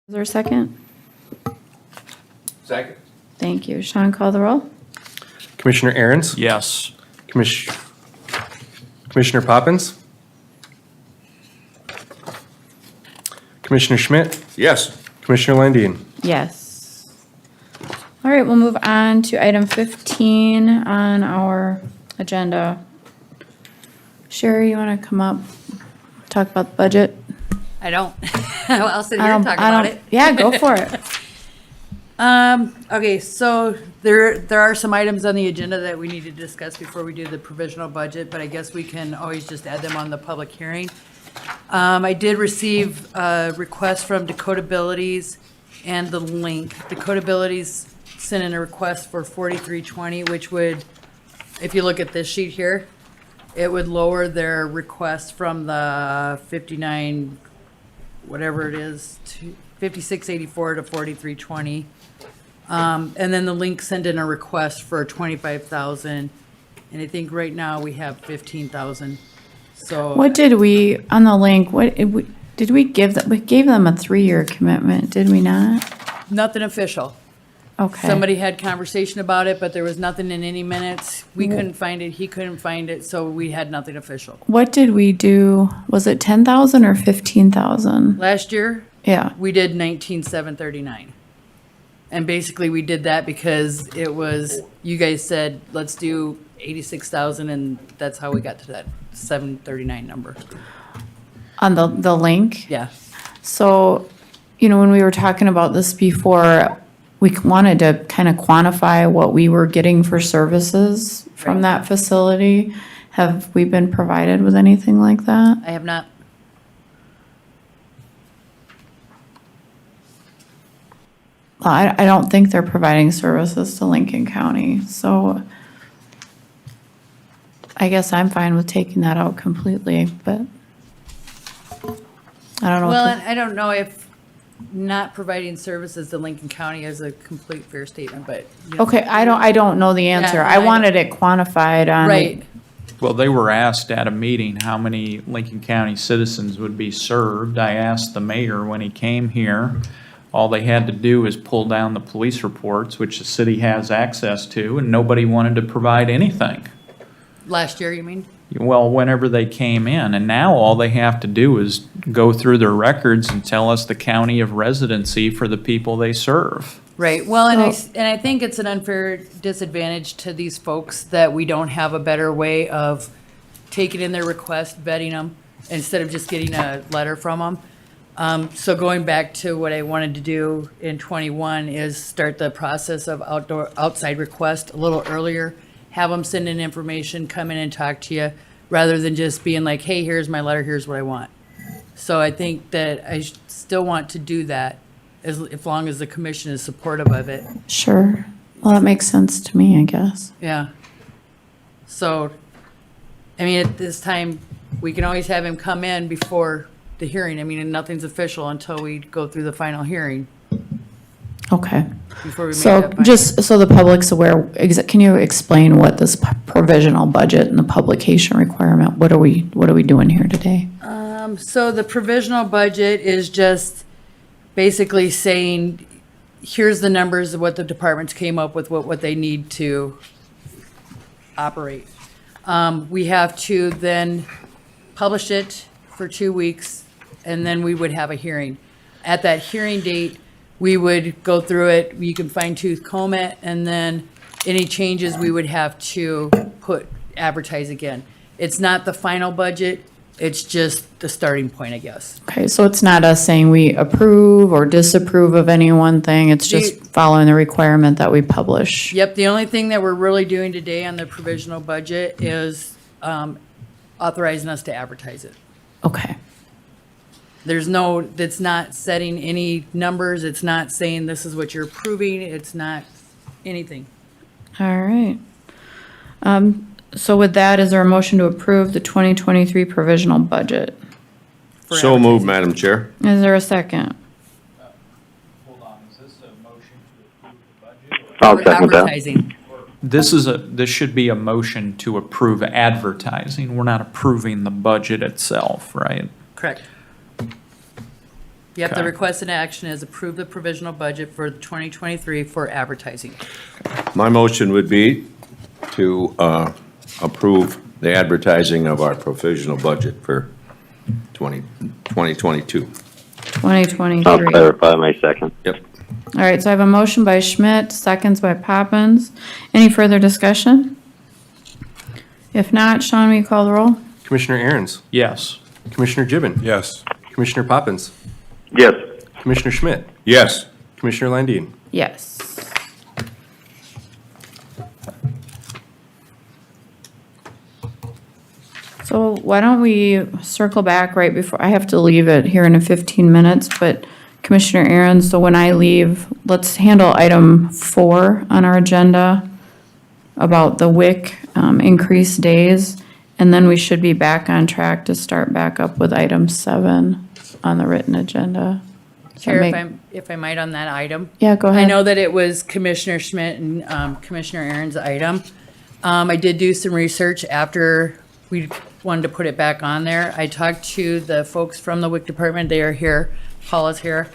Is there a second? Second. Thank you. Sean, call the roll. Commissioner Aaron's? Yes. Commissioner Poppins? Commissioner Schmidt? Yes. Commissioner Landine? Yes. All right, we'll move on to item 15 on our agenda. Sherry, you want to come up, talk about the budget? I don't. I'll sit here and talk about it. Yeah, go for it. Okay, so there are some items on the agenda that we need to discuss before we do the provisional budget, but I guess we can always just add them on the public hearing. I did receive a request from Dakota Abilities and the link. Dakota Abilities sent in a request for 4320, which would, if you look at this sheet here, it would lower their request from the 59, whatever it is, to 5684 to 4320. And then the link sent in a request for 25,000, and I think right now we have 15,000. So What did we, on the link, did we give them, we gave them a 3-year commitment, did we not? nothing official. Okay. Somebody had conversation about it, but there was nothing in any minutes. We couldn't find it, he couldn't find it, so we had nothing official. What did we do? Was it 10,000 or 15,000? Last year, Yeah. we did 19,739. And basically, we did that because it was, you guys said, let's do 86,000, and that's how we got to that 739 number. On the link? Yeah. So, when we were talking about this before, we wanted to kind of quantify what we were getting for services from that facility. Have we been provided with anything like that? I have not. I don't think they're providing services to Lincoln County, so I guess I'm fine with taking that out completely, but I don't know. Well, and I don't know if not providing services to Lincoln County is a complete fair statement, but. Okay, I don't know the answer. Yeah, I wanted it quantified on. Right. Well, they were asked at a meeting how many Lincoln County citizens would be served. I asked the mayor when he came here. All they had to do is pull down the police reports, which the city has access to, and nobody wanted to provide anything. Last year, you mean? Well, whenever they came in, and now all they have to do is go through their records and tell us the county of residency for the people they serve. Right, well, and I think it's an unfair disadvantage to these folks that we don't have a better way of taking in their request, vetting them, instead of just getting a letter from them. So going back to what I wanted to do in 21 is start the process of outside request a little earlier, have them send in information, come in and talk to you, rather than just being like, hey, here's my letter, here's what I want. So I think that I still want to do that, as long as the commission is supportive of it. Sure. Well, that makes sense to me, I guess. Yeah. So, I mean, at this time, we can always have him come in before the hearing. I mean, and nothing's official until we go through the final hearing. Okay. Before we make So that final. just so the public's aware, can you explain what this provisional budget and the publication requirement, what are we doing here today? So the provisional budget is just basically saying, here's the numbers of what the departments came up with, what they need to operate. We have to then publish it for 2 weeks, and then we would have a hearing. At that hearing date, we would go through it, you can fine tooth comb it, and then any changes we would have to advertise again. It's not the final budget, it's just the starting point, I guess. Okay, so it's not us saying we approve or disapprove of any one thing, it's just following the requirement that we publish. Yep, the only thing that we're really doing today on the provisional budget is authorizing us to advertise it. Okay. It's not setting any numbers, it's not saying this is what you're approving, it's not anything. All right. So with that, is there a motion to approve the 2023 provisional budget? So moved, Madam Chair. Is there a second? Hold on, is this a motion to approve the budget? I'll For second that. advertising. This should be a motion to approve advertising. We're not approving the budget itself, right? Correct. Yep, the Okay. requested action is approve the provisional budget for 2023 for advertising. My motion would be to approve the advertising of our provisional budget for 2022. 2023. I'll clarify my second. Yep. All right, so I have a motion by Schmidt, seconds by Poppins. Any further discussion? If not, Sean, will you call the roll? Commissioner Aaron's, Yes. Commissioner Gibbon, Yes. Commissioner Poppins, Yes. Commissioner Schmidt, Yes. Commissioner Landine. Yes. So why don't we circle back right before, I have to leave it here in 15 minutes, but Commissioner Aaron, so when I leave, let's handle item 4 on our agenda about the WIC increased days, and then we should be back on track to start back up with item 7 on the written agenda. Does that Chair, make- if I might on that item. Yeah, go I ahead. know that it was Commissioner Schmidt and Commissioner Aaron's item. I did do some research after we wanted to put it back on there. I talked to the folks from the WIC department. They are here. Paula's here.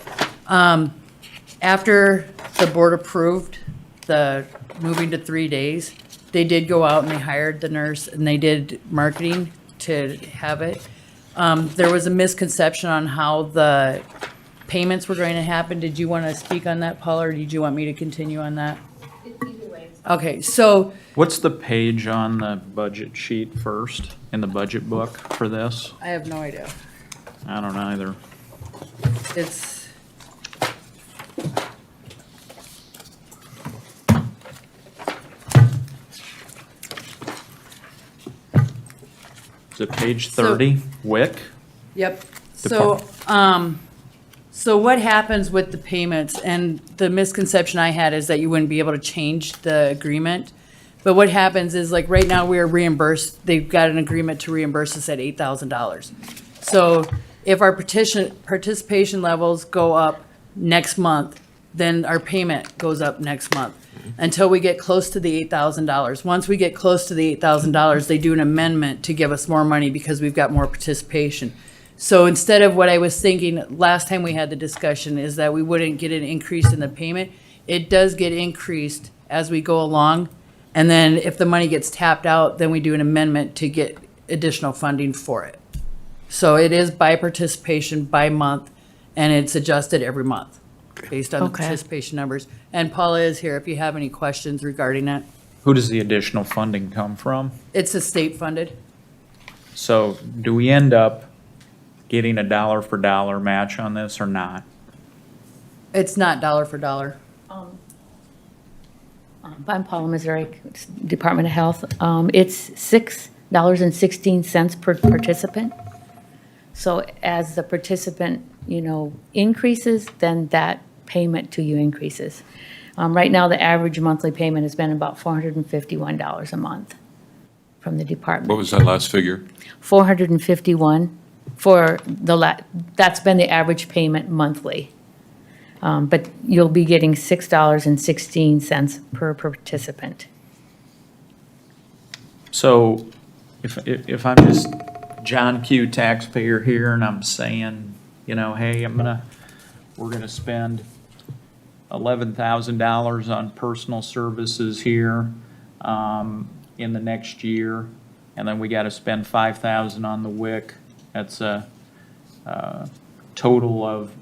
After the board approved the moving to 3 days, they did go out and they hired the nurse and they did marketing to have it. There was a misconception on how the payments were going to happen. Did you want to speak on that, Paula, or did you want me to continue on that? Okay, so What's the page on the budget sheet first, in the budget book for this? I have no idea. I don't either. It's, Is it page 30, WIC? yep. So what happens with the payments, and the misconception I had is that you wouldn't be able to change the agreement. But what happens is, like, right now, we are reimbursed, they've got an agreement to reimburse us at $8,000. So if our participation levels go up next month, then our payment goes up next month until we get close to the $8,000. Once we get close to the $8,000, they do an amendment to give us more money because we've got more participation. So instead of what I was thinking last time we had the discussion is that we wouldn't get an increase in the payment, it does get increased as we go along. And then if the money gets tapped out, then we do an amendment to get additional funding for it. So it is by participation by month, and it's adjusted every month based on the Okay. participation numbers. And Paula is here if you have any questions regarding that. Who does the additional funding come from? It's a state funded. So do we end up getting a dollar for dollar match on this or not? It's not dollar for dollar. I'm Paula Missouri, Department of Health. It's $6.16 per participant. So as the participant, increases, then that payment to you increases. Right now, the average monthly payment has been about $451 a month from the department. What was that last figure? 451 for that's been the average payment monthly. But you'll be getting $6.16 per participant. So if I'm just John Q. taxpayer here and I'm saying, hey, we're gonna spend $11,000 on personal services here, in the next year, and then we gotta spend $5,000 on the WIC. That's a total of,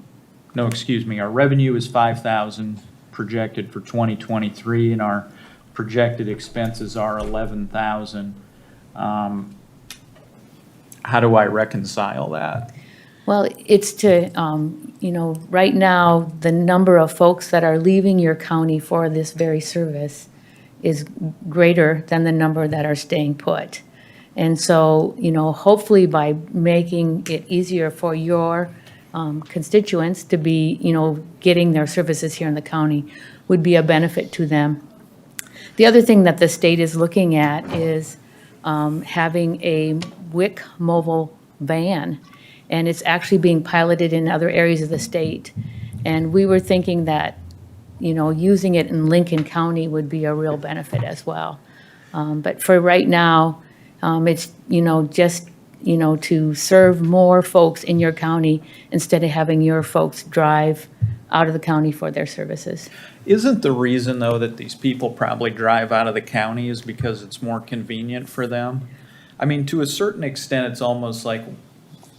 no, excuse me, our revenue is $5,000 projected for 2023, and our projected expenses are $11,000. How do I reconcile that? Well, it's to, right now, the number of folks that are leaving your county for this very service is greater than the number that are staying put. And so, hopefully by making it easier for your constituents to be, getting their services here in the county would be a benefit to them. The other thing that the state is looking at is having a WIC mobile van, and it's actually being piloted in other areas of the state. And we were thinking that, using it in Lincoln County would be a real benefit as well. But for right now, it's, just you know, to serve more folks in your county instead of having your folks drive out of the county for their services. Isn't the reason, though, that these people probably drive out of the county is because it's more convenient for them? I mean, to a certain extent, it's almost like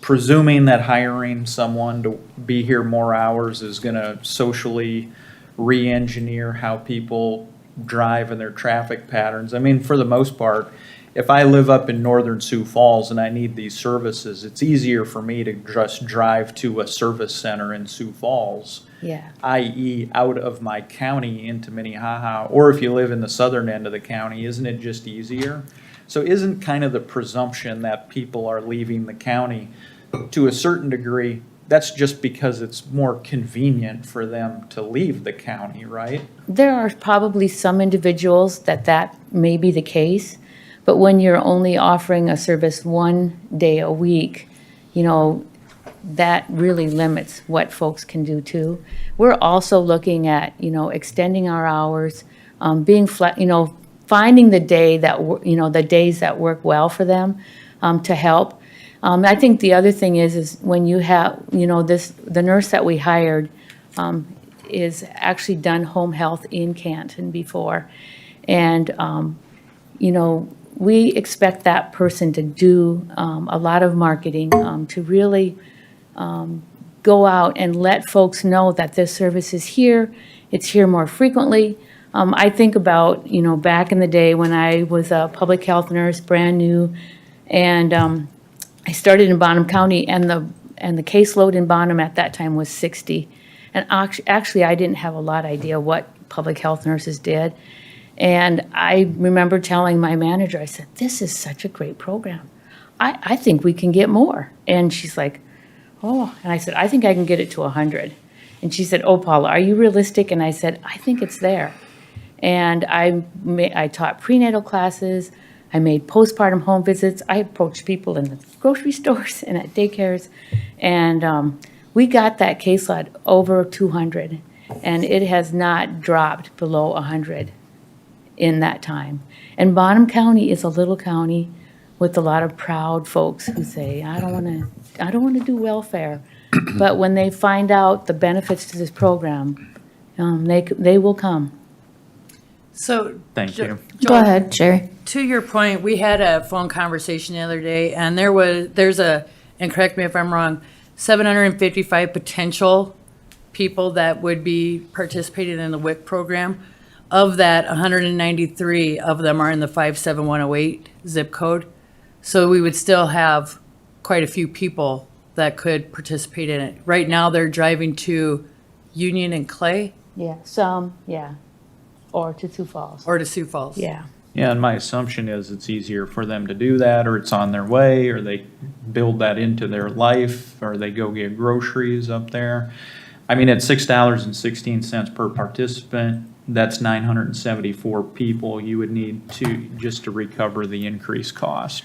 presuming that hiring someone to be here more hours is going to socially re-engineer how people drive and their traffic patterns. I mean, for the most part, if I live up in northern Sioux Falls and I need these services, it's easier for me to just drive to a service center in Sioux Falls, Yeah. i.e. out of my county into Minnehaha, or if you live in the southern end of the county, isn't it just easier? So isn't kind of the presumption that people are leaving the county to a certain degree, that's just because it's more convenient for them to leave the county, right? There are probably some individuals that may be the case, but when you're only offering a service 1 day a week, you know, that really limits what folks can do too. We're also looking at, you know, extending our hours, you know, finding the day that, you know, the days that work well for them to help. I think the other thing is when you have, you know, the nurse that we hired is actually done home health in Canton before. And, you know, we expect that person to do a lot of marketing, to really go out and let folks know that this service is here. It's here more frequently. I think about, you know, back in the day when I was a public health nurse, brand new, and I started in Bonham County, and the caseload in Bonham at that time was 60. And actually, I didn't have a lot of idea what public health nurses did. And I remember telling my manager, I said, this is such a great program. I think we can get more. And she's like, oh, and I said, I think I can get it to 100. And she said, oh, Paula, are you realistic? And I said, I think it's there. And I taught prenatal classes. I made postpartum home visits. I approached people in the grocery stores and at daycares. And we got that caseload over 200. And it has not dropped below 100 in that time. And Bonham County is a little county with a lot of proud folks who say, I don't want to do welfare. But when they find out the benefits to this program, they will come. So. Thank you. Go ahead, Sherry. To your point, we had a phone conversation the other day, and there's and correct me if I'm wrong, 755 potential people that would be participating in the WIC program. Of that, 193 of them are in the 57108 zip code. So we would still have quite a few people that could participate in it. Right now, they're driving to Union and Clay. Yeah, some, yeah. Or to Sioux Falls. Or to Sioux Falls. Yeah. Yeah, and my assumption is it's easier for them to do that, or it's on their way, or they build that into their life, or they go get groceries up there. I mean, at $6.16 per participant, that's 974 people you would need just to recover the increased cost.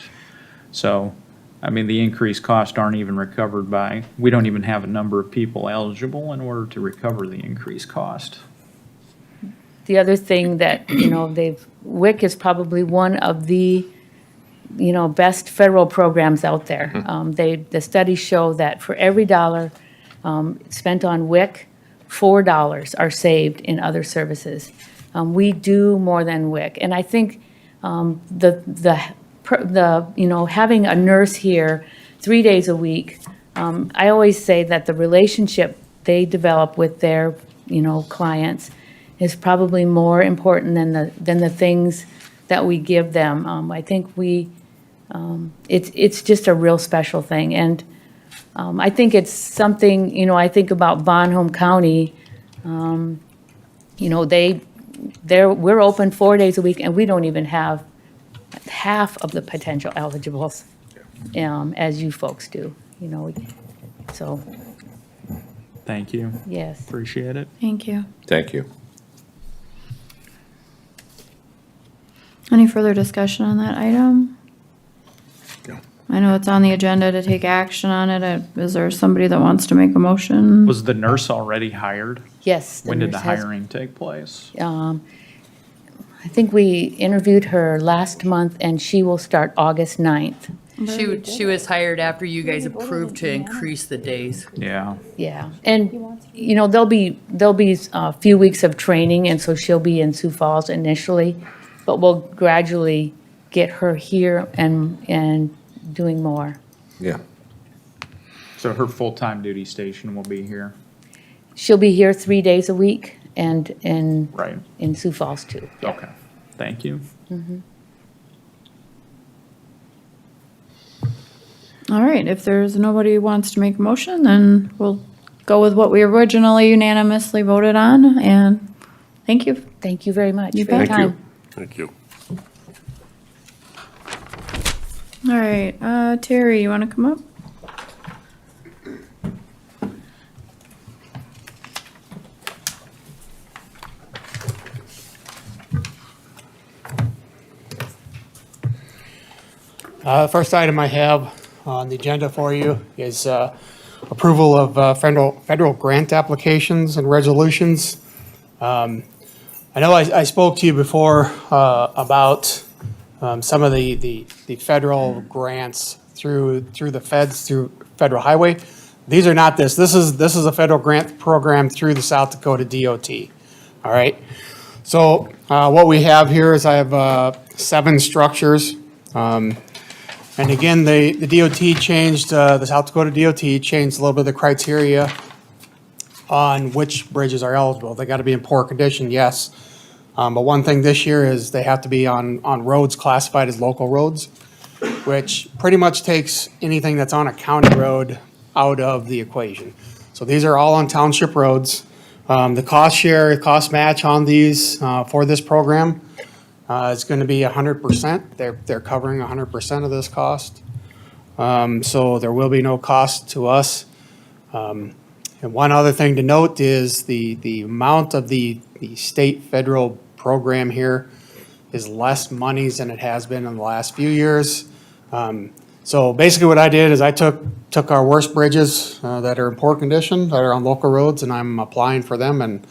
So, I mean, the increased costs aren't even recovered we don't even have a number of people eligible in order to recover the increased cost. The other thing that, you know, WIC is probably one of the, you know, best federal programs out there. The studies show that for every dollar spent on WIC, $4 are saved in other services. We do more than WIC, and I think the you know, having a nurse here 3 days a week, I always say that the relationship they develop with their, you know, clients is probably more important than the things that we give them. I think it's just a real special thing, and I think it's something, you know, I think about Bonham County, you know, we're open 4 days a week, and we don't even have half of the potential eligibles as you folks do, you know, so. Thank you. Yes. Appreciate it. Thank you. Thank you. Any further discussion on that item? No. I know it's on the agenda to take action on it. Is there somebody that wants to make a motion? Was the nurse already hired? Yes. When did the nurse has- hiring take place? I think we interviewed her last month, and she will start August 9th. She was hired after you guys approved to increase the days. Yeah. Yeah, and, you know, there'll be a few weeks of training, and so she'll be in Sioux Falls initially, but we'll gradually get her here and doing more. Yeah. So her full-time duty station will be here. She'll be here 3 days a week and Right. in Sioux Falls too. Okay. Thank you. All right, if there's nobody who wants to make a motion, then we'll go with what we originally unanimously voted on, and thank you. Thank you very much You for your bet. time. Thank you. All right, Terry, you want to come up? First item I have on the agenda for you is approval of federal grant applications and resolutions. I know I spoke to you before about some of the federal grants through the feds, through federal highway. These are not this. This is a federal grant program through the South Dakota DOT. All right. So what we have here is I have 7 structures. And again, the DOT changed, the South Dakota DOT changed a little bit of the criteria on which bridges are eligible. They got to be in poor condition, yes. But one thing this year is they have to be on roads classified as local roads, which pretty much takes anything that's on a county road out of the equation. So these are all on township roads. The cost share, cost match on these for this program it's going to be 100%. They're covering 100% of this cost. So there will be no cost to us. And one other thing to note is the amount of the state federal program here is less monies than it has been in the last few years. So basically what I did is I took our worst bridges that are in poor condition, that are on local roads, and I'm applying for them, and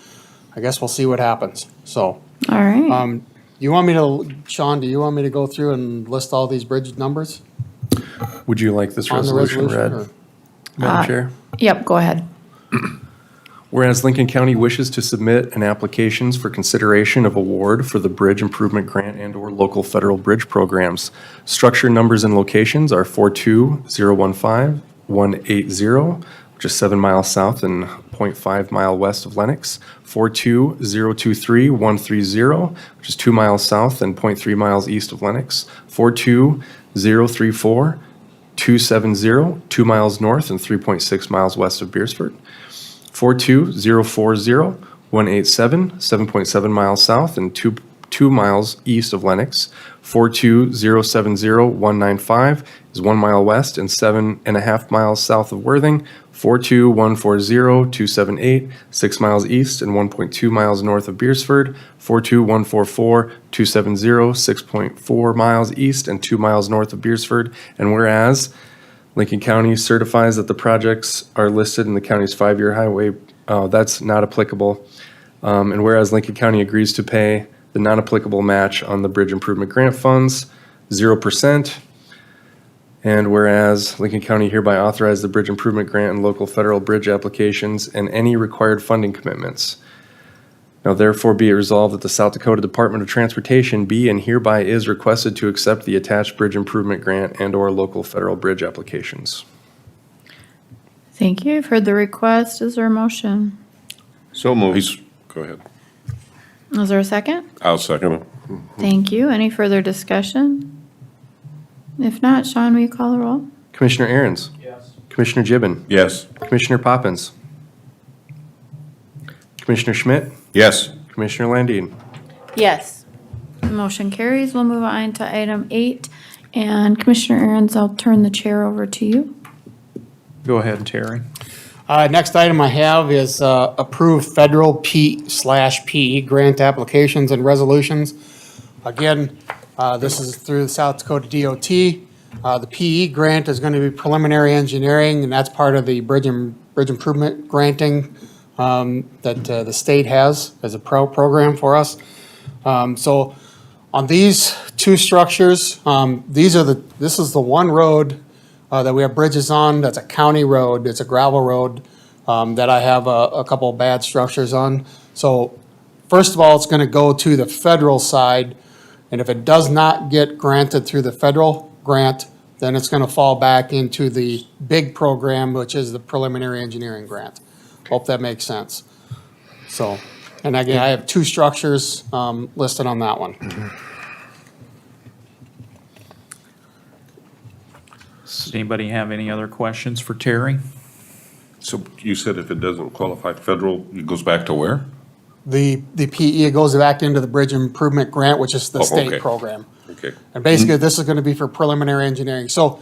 I guess we'll see what happens. So. All right. You want me to, Sean, do you want me to go through and list all these bridge numbers? Would you like this On the resolution read, resolution, Madam Chair? Yep, go ahead. Whereas Lincoln County wishes to submit an applications for consideration of award for the Bridge Improvement Grant and/or local federal bridge programs. Structure numbers and locations are 42015-180, which is 7 miles south and 0.5 mile west of Lenox. 42023-130, which is 2 miles south and 0.3 miles east of Lenox. 42034-270, 2 miles north and 3.6 miles west of Beersford. 42040-187, 7.7 miles south and 2 miles east of Lenox. 42070-195 is 1 mile west and 7.5 miles south of Worthing. 42140-278, 6 miles east and 1.2 miles north of Beersford. 42144-270, 6.4 miles east and 2 miles north of Beersford. And whereas Lincoln County certifies that the projects are listed in the county's 5-year highway, that's not applicable. And whereas Lincoln County agrees to pay the non-applicable match on the bridge improvement grant funds, 0%. And whereas Lincoln County hereby authorized the bridge improvement grant and local federal bridge applications and any required funding commitments. Now therefore be it resolved that the South Dakota Department of Transportation be and hereby is requested to accept the attached bridge improvement grant and/or local federal bridge applications. Thank you. You've heard the request. Is there a motion? So moved. Go ahead. Is there a second? I'll second it. Thank you. Any further discussion? If not, Sean, will you call the roll? Commissioner Aaron's. Yes. Commissioner Gibbon. Yes. Commissioner Poppins. Commissioner Schmidt. Yes. Commissioner Landine. Yes. Motion carries. We'll move on to item 8. And Commissioner Aaron's, I'll turn the chair over to you. Go ahead, Terry. Next item I have is approve federal P/P grant applications and resolutions. Again, this is through the South Dakota DOT. The PE grant is going to be preliminary engineering, and that's part of the bridge improvement granting that the state has as a program for us. So On these two structures, this is the one road that we have bridges on. That's a county road. It's a gravel road that I have a couple of bad structures on. So first of all, it's going to go to the federal side. And if it does not get granted through the federal grant, then it's going to fall back into the big program, which is the preliminary engineering grant. Hope that makes sense. So, and again, I have two structures listed on that one. Does anybody have any other questions for Terry? So you said if it doesn't qualify federal, it goes back to where? The PE goes back into the bridge improvement grant, which is the state okay. program. Okay. And basically, this is going to be for preliminary engineering. So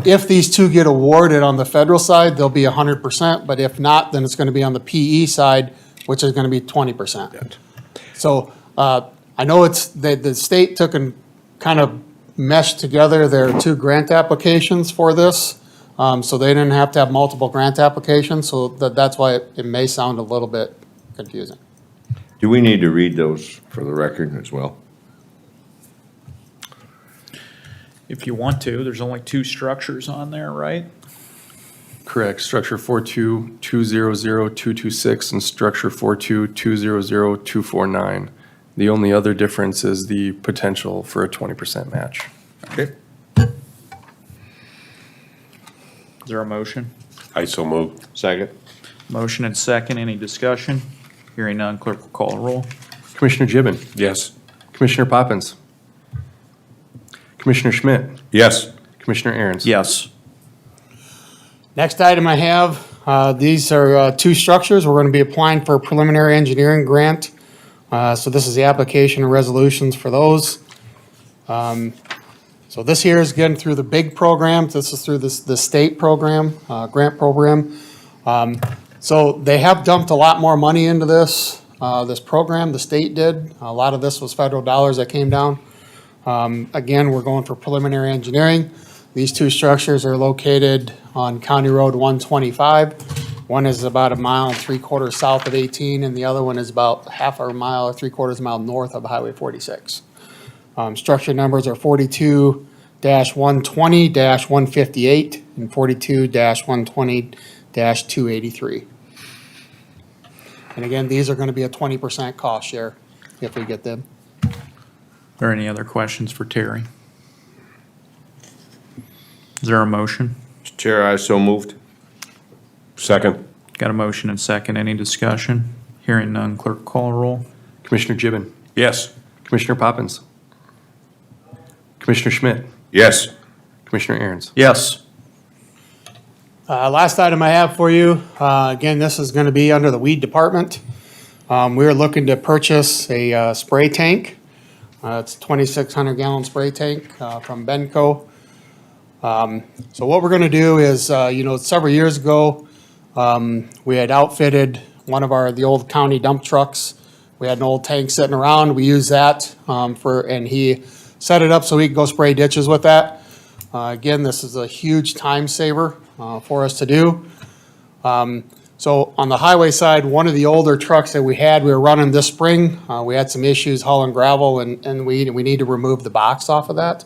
if these two get awarded on the federal side, they'll be 100%, but if not, then it's going to be on the PE side, which is going to be 20%. So I know it's, the state took and kind of meshed together their two grant applications for this. So they didn't have to have multiple grant applications, so that's why it may sound a little bit confusing. Do we need to read those for the record as well? If you want to, there's only two structures on there, right? Correct. Structure 42200226 and structure 42200249. The only other difference is the potential for a 20% match. Okay. Is there a motion? I so move. Second. Motion and second, any discussion? Hearing none, clerk will call a roll. Commissioner Gibbon. Yes. Commissioner Poppins. Commissioner Schmidt. Yes. Commissioner Aaron's. Yes. Next item I have, these are two structures. We're going to be applying for a preliminary engineering grant. So this is the application and resolutions for those. So this here is getting through the big program. This is through the state program, grant program. So they have dumped a lot more money into this program. The state did. A lot of this was federal dollars that came down. Again, we're going for preliminary engineering. These two structures are located on County Road 125. One is about 1.75 miles south of 18, and the other one is about 0.5 mile or 3/4 mile north of Highway 46. Structure numbers are 42-120-158 and 42-120-283. And again, these are going to be a 20% cost share if we get them. Are there any other questions for Terry? Is there a motion? Mr. Chair, I so moved. Second. Got a motion and second, any discussion? Hearing none, clerk call a roll. Commissioner Gibbon. Yes. Commissioner Poppins. Commissioner Schmidt. Yes. Commissioner Aaron's. Yes. Last item I have for you, again, this is going to be under the weed department. We're looking to purchase a spray tank. It's a 2,600 gallon spray tank from Benco. So what we're going to do is, several years ago, we had outfitted one of the old county dump trucks. We had an old tank sitting around. We used that and he set it up so he could go spray ditches with that. Again, this is a huge time saver for us to do. So on the highway side, one of the older trucks that we were running this spring. We had some issues hauling gravel and we need to remove the box off of that.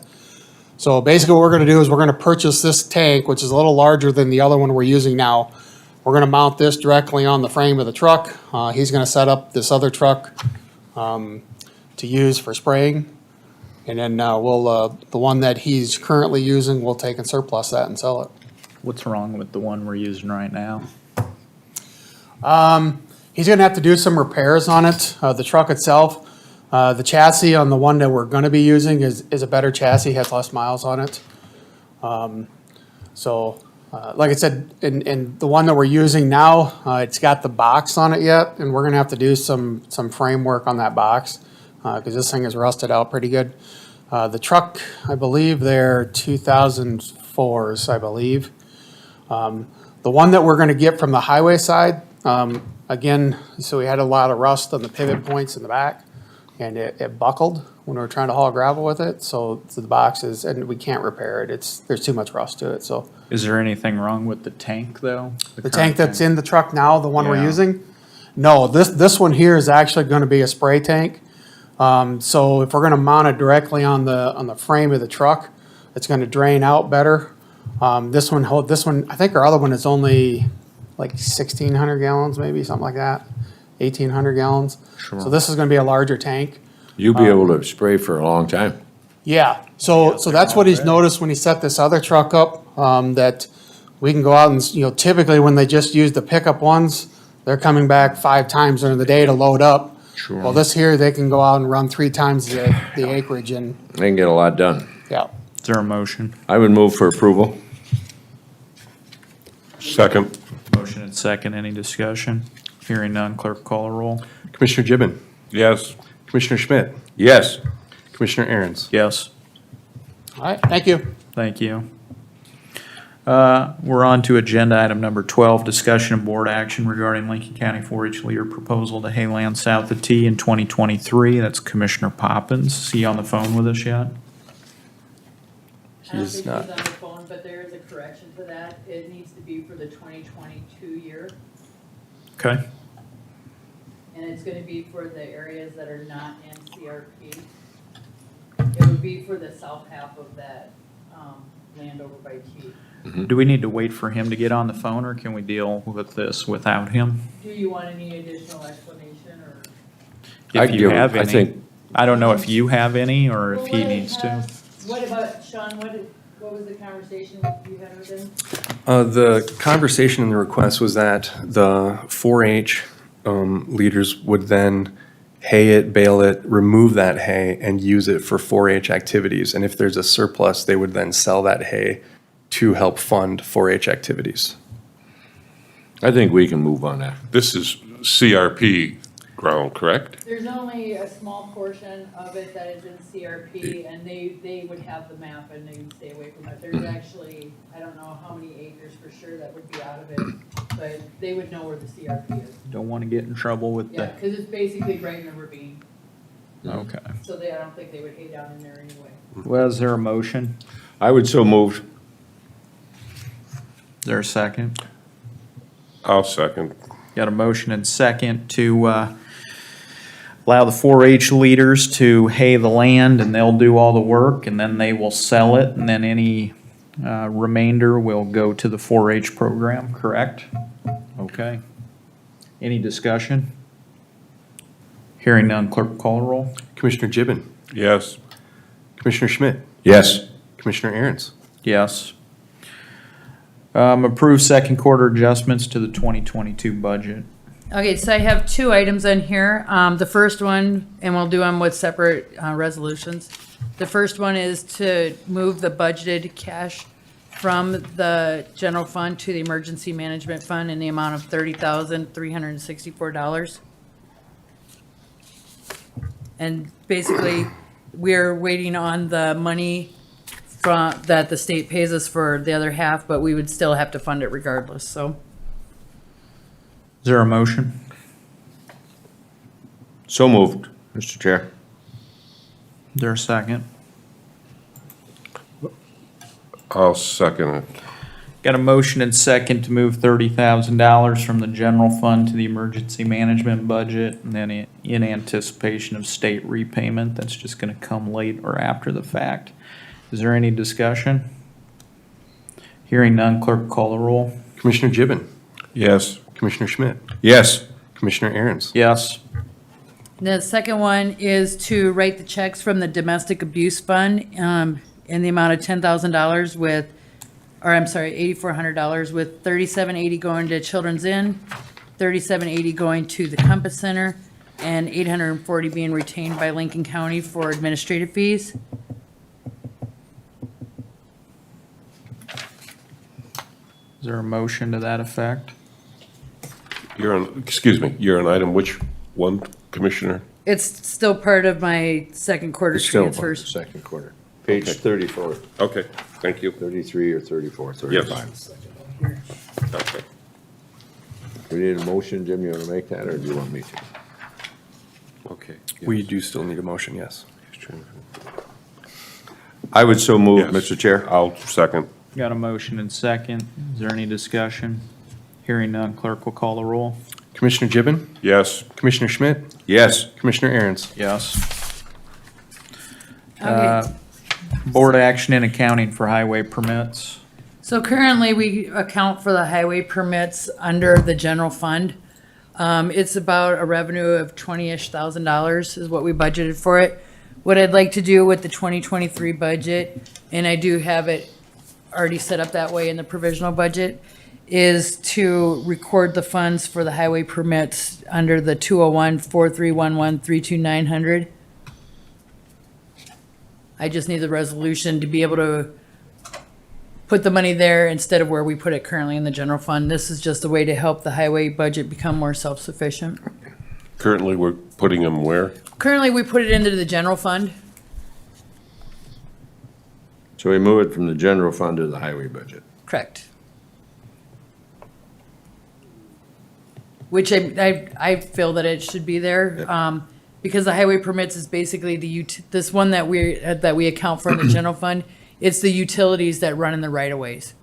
So basically what we're going to do is we're going to purchase this tank, which is a little larger than the other one we're using now. We're going to mount this directly on the frame of the truck. He's going to set up this other truck to use for spraying. And then the one that he's currently using, we'll take and surplus that and sell it. What's wrong with the one we're using right now? He's going to have to do some repairs on it, the truck itself. The chassis on the one that we're going to be using is a better chassis, has less miles on it. Like I said, in the one that we're using now, it's got the box on it yet, and we're going to have to do some framework on that box because this thing is rusted out pretty good. The truck, I believe they're 2004s, I believe. The one that we're going to get from the highway side, again, so we had a lot of rust on the pivot points in the back, and it buckled when we were trying to haul gravel with it. So the box and we can't repair it. There's too much rust to it. So Is there anything wrong with the tank, though? the tank that's in the truck now, the one we're Yeah. using, no, this one here is actually going to be a spray tank. So if we're gonna mount it directly on the frame of the truck, it's gonna drain out better. This one, I think our other one is only like 1,600 gallons, maybe, something like that, 1,800 gallons. Sure. So this is gonna be a larger tank. You'll be able to spray for a long time. Yeah, so that's what he's noticed when he set this other truck up, that we can go out and, typically when they just use the pickup ones, they're coming back 5 times during the day to load up. Sure. Well, this here, they can go out and run 3 times the acreage and, They can get a lot done. yeah. Is there a motion? I would move for approval. Second. Motion and second, any discussion? Hearing none, clerk call a roll. Commissioner Gibbon, Yes. Commissioner Schmidt, Yes. Commissioner Aaron's. Yes. All right, thank you. Thank you. We're on to agenda item number 12, discussion and board action regarding Lincoln County 4-H leader proposal to hay land south of T in 2023. That's Commissioner Poppins. Is he on the phone with us yet? He's not. I don't think he's on the phone, but there is a correction to that. It needs to be for the 2022 year, Okay. and it's gonna be for the areas that are not in CRP. It would be for the south half of that, land over by T. Do we need to wait for him to get on the phone, or can we deal with this without him? Do you want any additional explanation, or? If you have I any. think, I don't know if you have any, or if Well, he what I needs to. have- What about, Sean, what was the conversation you had with him? The conversation in the request was that the 4-H leaders would then hay it, bale it, remove that hay, and use it for 4-H activities. And if there's a surplus, they would then sell that hay to help fund 4-H activities. I think we can move on that. This is CRP ground, correct? There's only a small portion of it that is in CRP, and they would have the map and they would stay away from it. There's actually, I don't know how many acres for sure that would be out of it, but they would know where the CRP is. Don't want to get in trouble with Yeah, the, because it's basically right in the ravine, okay. so I don't think they would hay down in there anyway. Well, is there a motion? I would so move. Is there a second? I'll second. Got a motion and second to allow the 4-H leaders to hay the land, and they'll do all the work, and then they will sell it, and then any remainder will go to the 4-H program, correct? Okay. Any discussion? Hearing none, clerk call a roll. Commissioner Gibbon, Yes. Commissioner Schmidt, Yes. Commissioner Aaron's. Yes. Approve second quarter adjustments to the 2022 budget. Okay, so I have 2 items on here. The first one, and we'll do them with separate resolutions. The first one is to move the budgeted cash from the general fund to the emergency management fund in the amount of $30,364. And basically, we're waiting on the money that the state pays us for the other half, but we would still have to fund it regardless, so. Is there a motion? So moved, Mr. Chair. Is there a second? I'll second it. Got a motion and second to move $30,000 from the general fund to the emergency management budget, and then in anticipation of state repayment, that's just gonna come late or after the fact. Is there any discussion? Hearing none, clerk call the roll. Commissioner Gibbon, Yes. Commissioner Schmidt, Yes. Commissioner Aaron's. Yes. The second one is to write the checks from the domestic abuse fund in the amount of $10,000 $8,400 with $3,780 going to Children's Inn, $3,780 going to the Compass Center, and $840 being retained by Lincoln County for administrative fees. Is there a motion to that effect? You're on, excuse me, you're on item which one, Commissioner? It's still part of my second quarter It's still part of the transfers. second quarter. Page 34, Okay, thank you. 33 or 34, Yes. 35. Okay. We need a motion, Jim, you want to make that, or do you want me to? Okay. We do still need a motion, yes. I would so move, Yes. Mr. Chair. I'll second. Got a motion and second. Is there any discussion? Hearing none, clerk will call the roll. Commissioner Gibbon, Yes. Commissioner Schmidt, Yes. Commissioner Aaron's. Yes. Okay. Board action in accounting for highway permits. So currently, we account for the highway permits under the general fund. It's about a revenue of $20-ish thousand is what we budgeted for it. What I'd like to do with the 2023 budget, and I do have it already set up that way in the provisional budget, is to record the funds for the highway permits under the 201-4311-32900. I just need the resolution to be able to put the money there instead of where we put it currently in the general fund. This is just a way to help the highway budget become more self-sufficient. Currently, we're putting them where? Currently, we put it into the general fund. So we move it from the general fund to the highway budget. Correct. Which I feel that it should be there, because the highway permits is basically this one that we account for in the general fund. It's the utilities that run in the right of ways.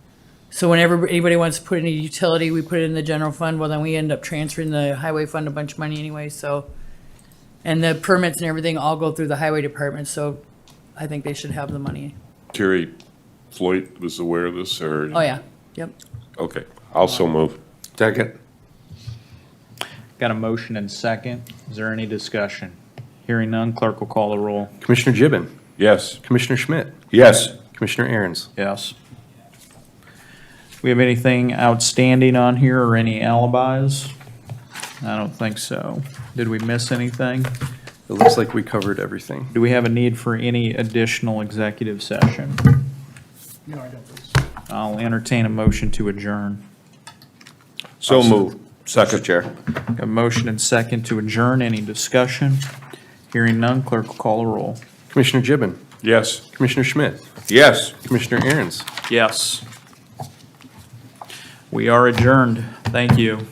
So whenever anybody wants to put in a utility, we put it in the general fund. Well, then we end up transferring the highway fund a bunch of money anyway, so. And the permits and everything all go through the highway department, so I think they should have the money. Terry Floyd was aware of this, or? Oh, yeah, yep. Okay, also move. Second. Got a motion and second. Is there any discussion? Hearing none, clerk will call the roll. Commissioner Gibbon, Yes. Commissioner Schmidt, Yes. Commissioner Aaron's. Yes. We have anything outstanding on here or any alibis? I don't think so. Did we miss anything? It looks like we covered everything. Do we have a need for any additional executive session? No, I don't think so. I'll entertain a motion to adjourn. So move. Second, Chair. A motion and second to adjourn. Any discussion? Hearing none, clerk will call the roll. Commissioner Gibbon, Yes. Commissioner Schmidt, Yes. Commissioner Aaron's. Yes. We are adjourned. Thank you.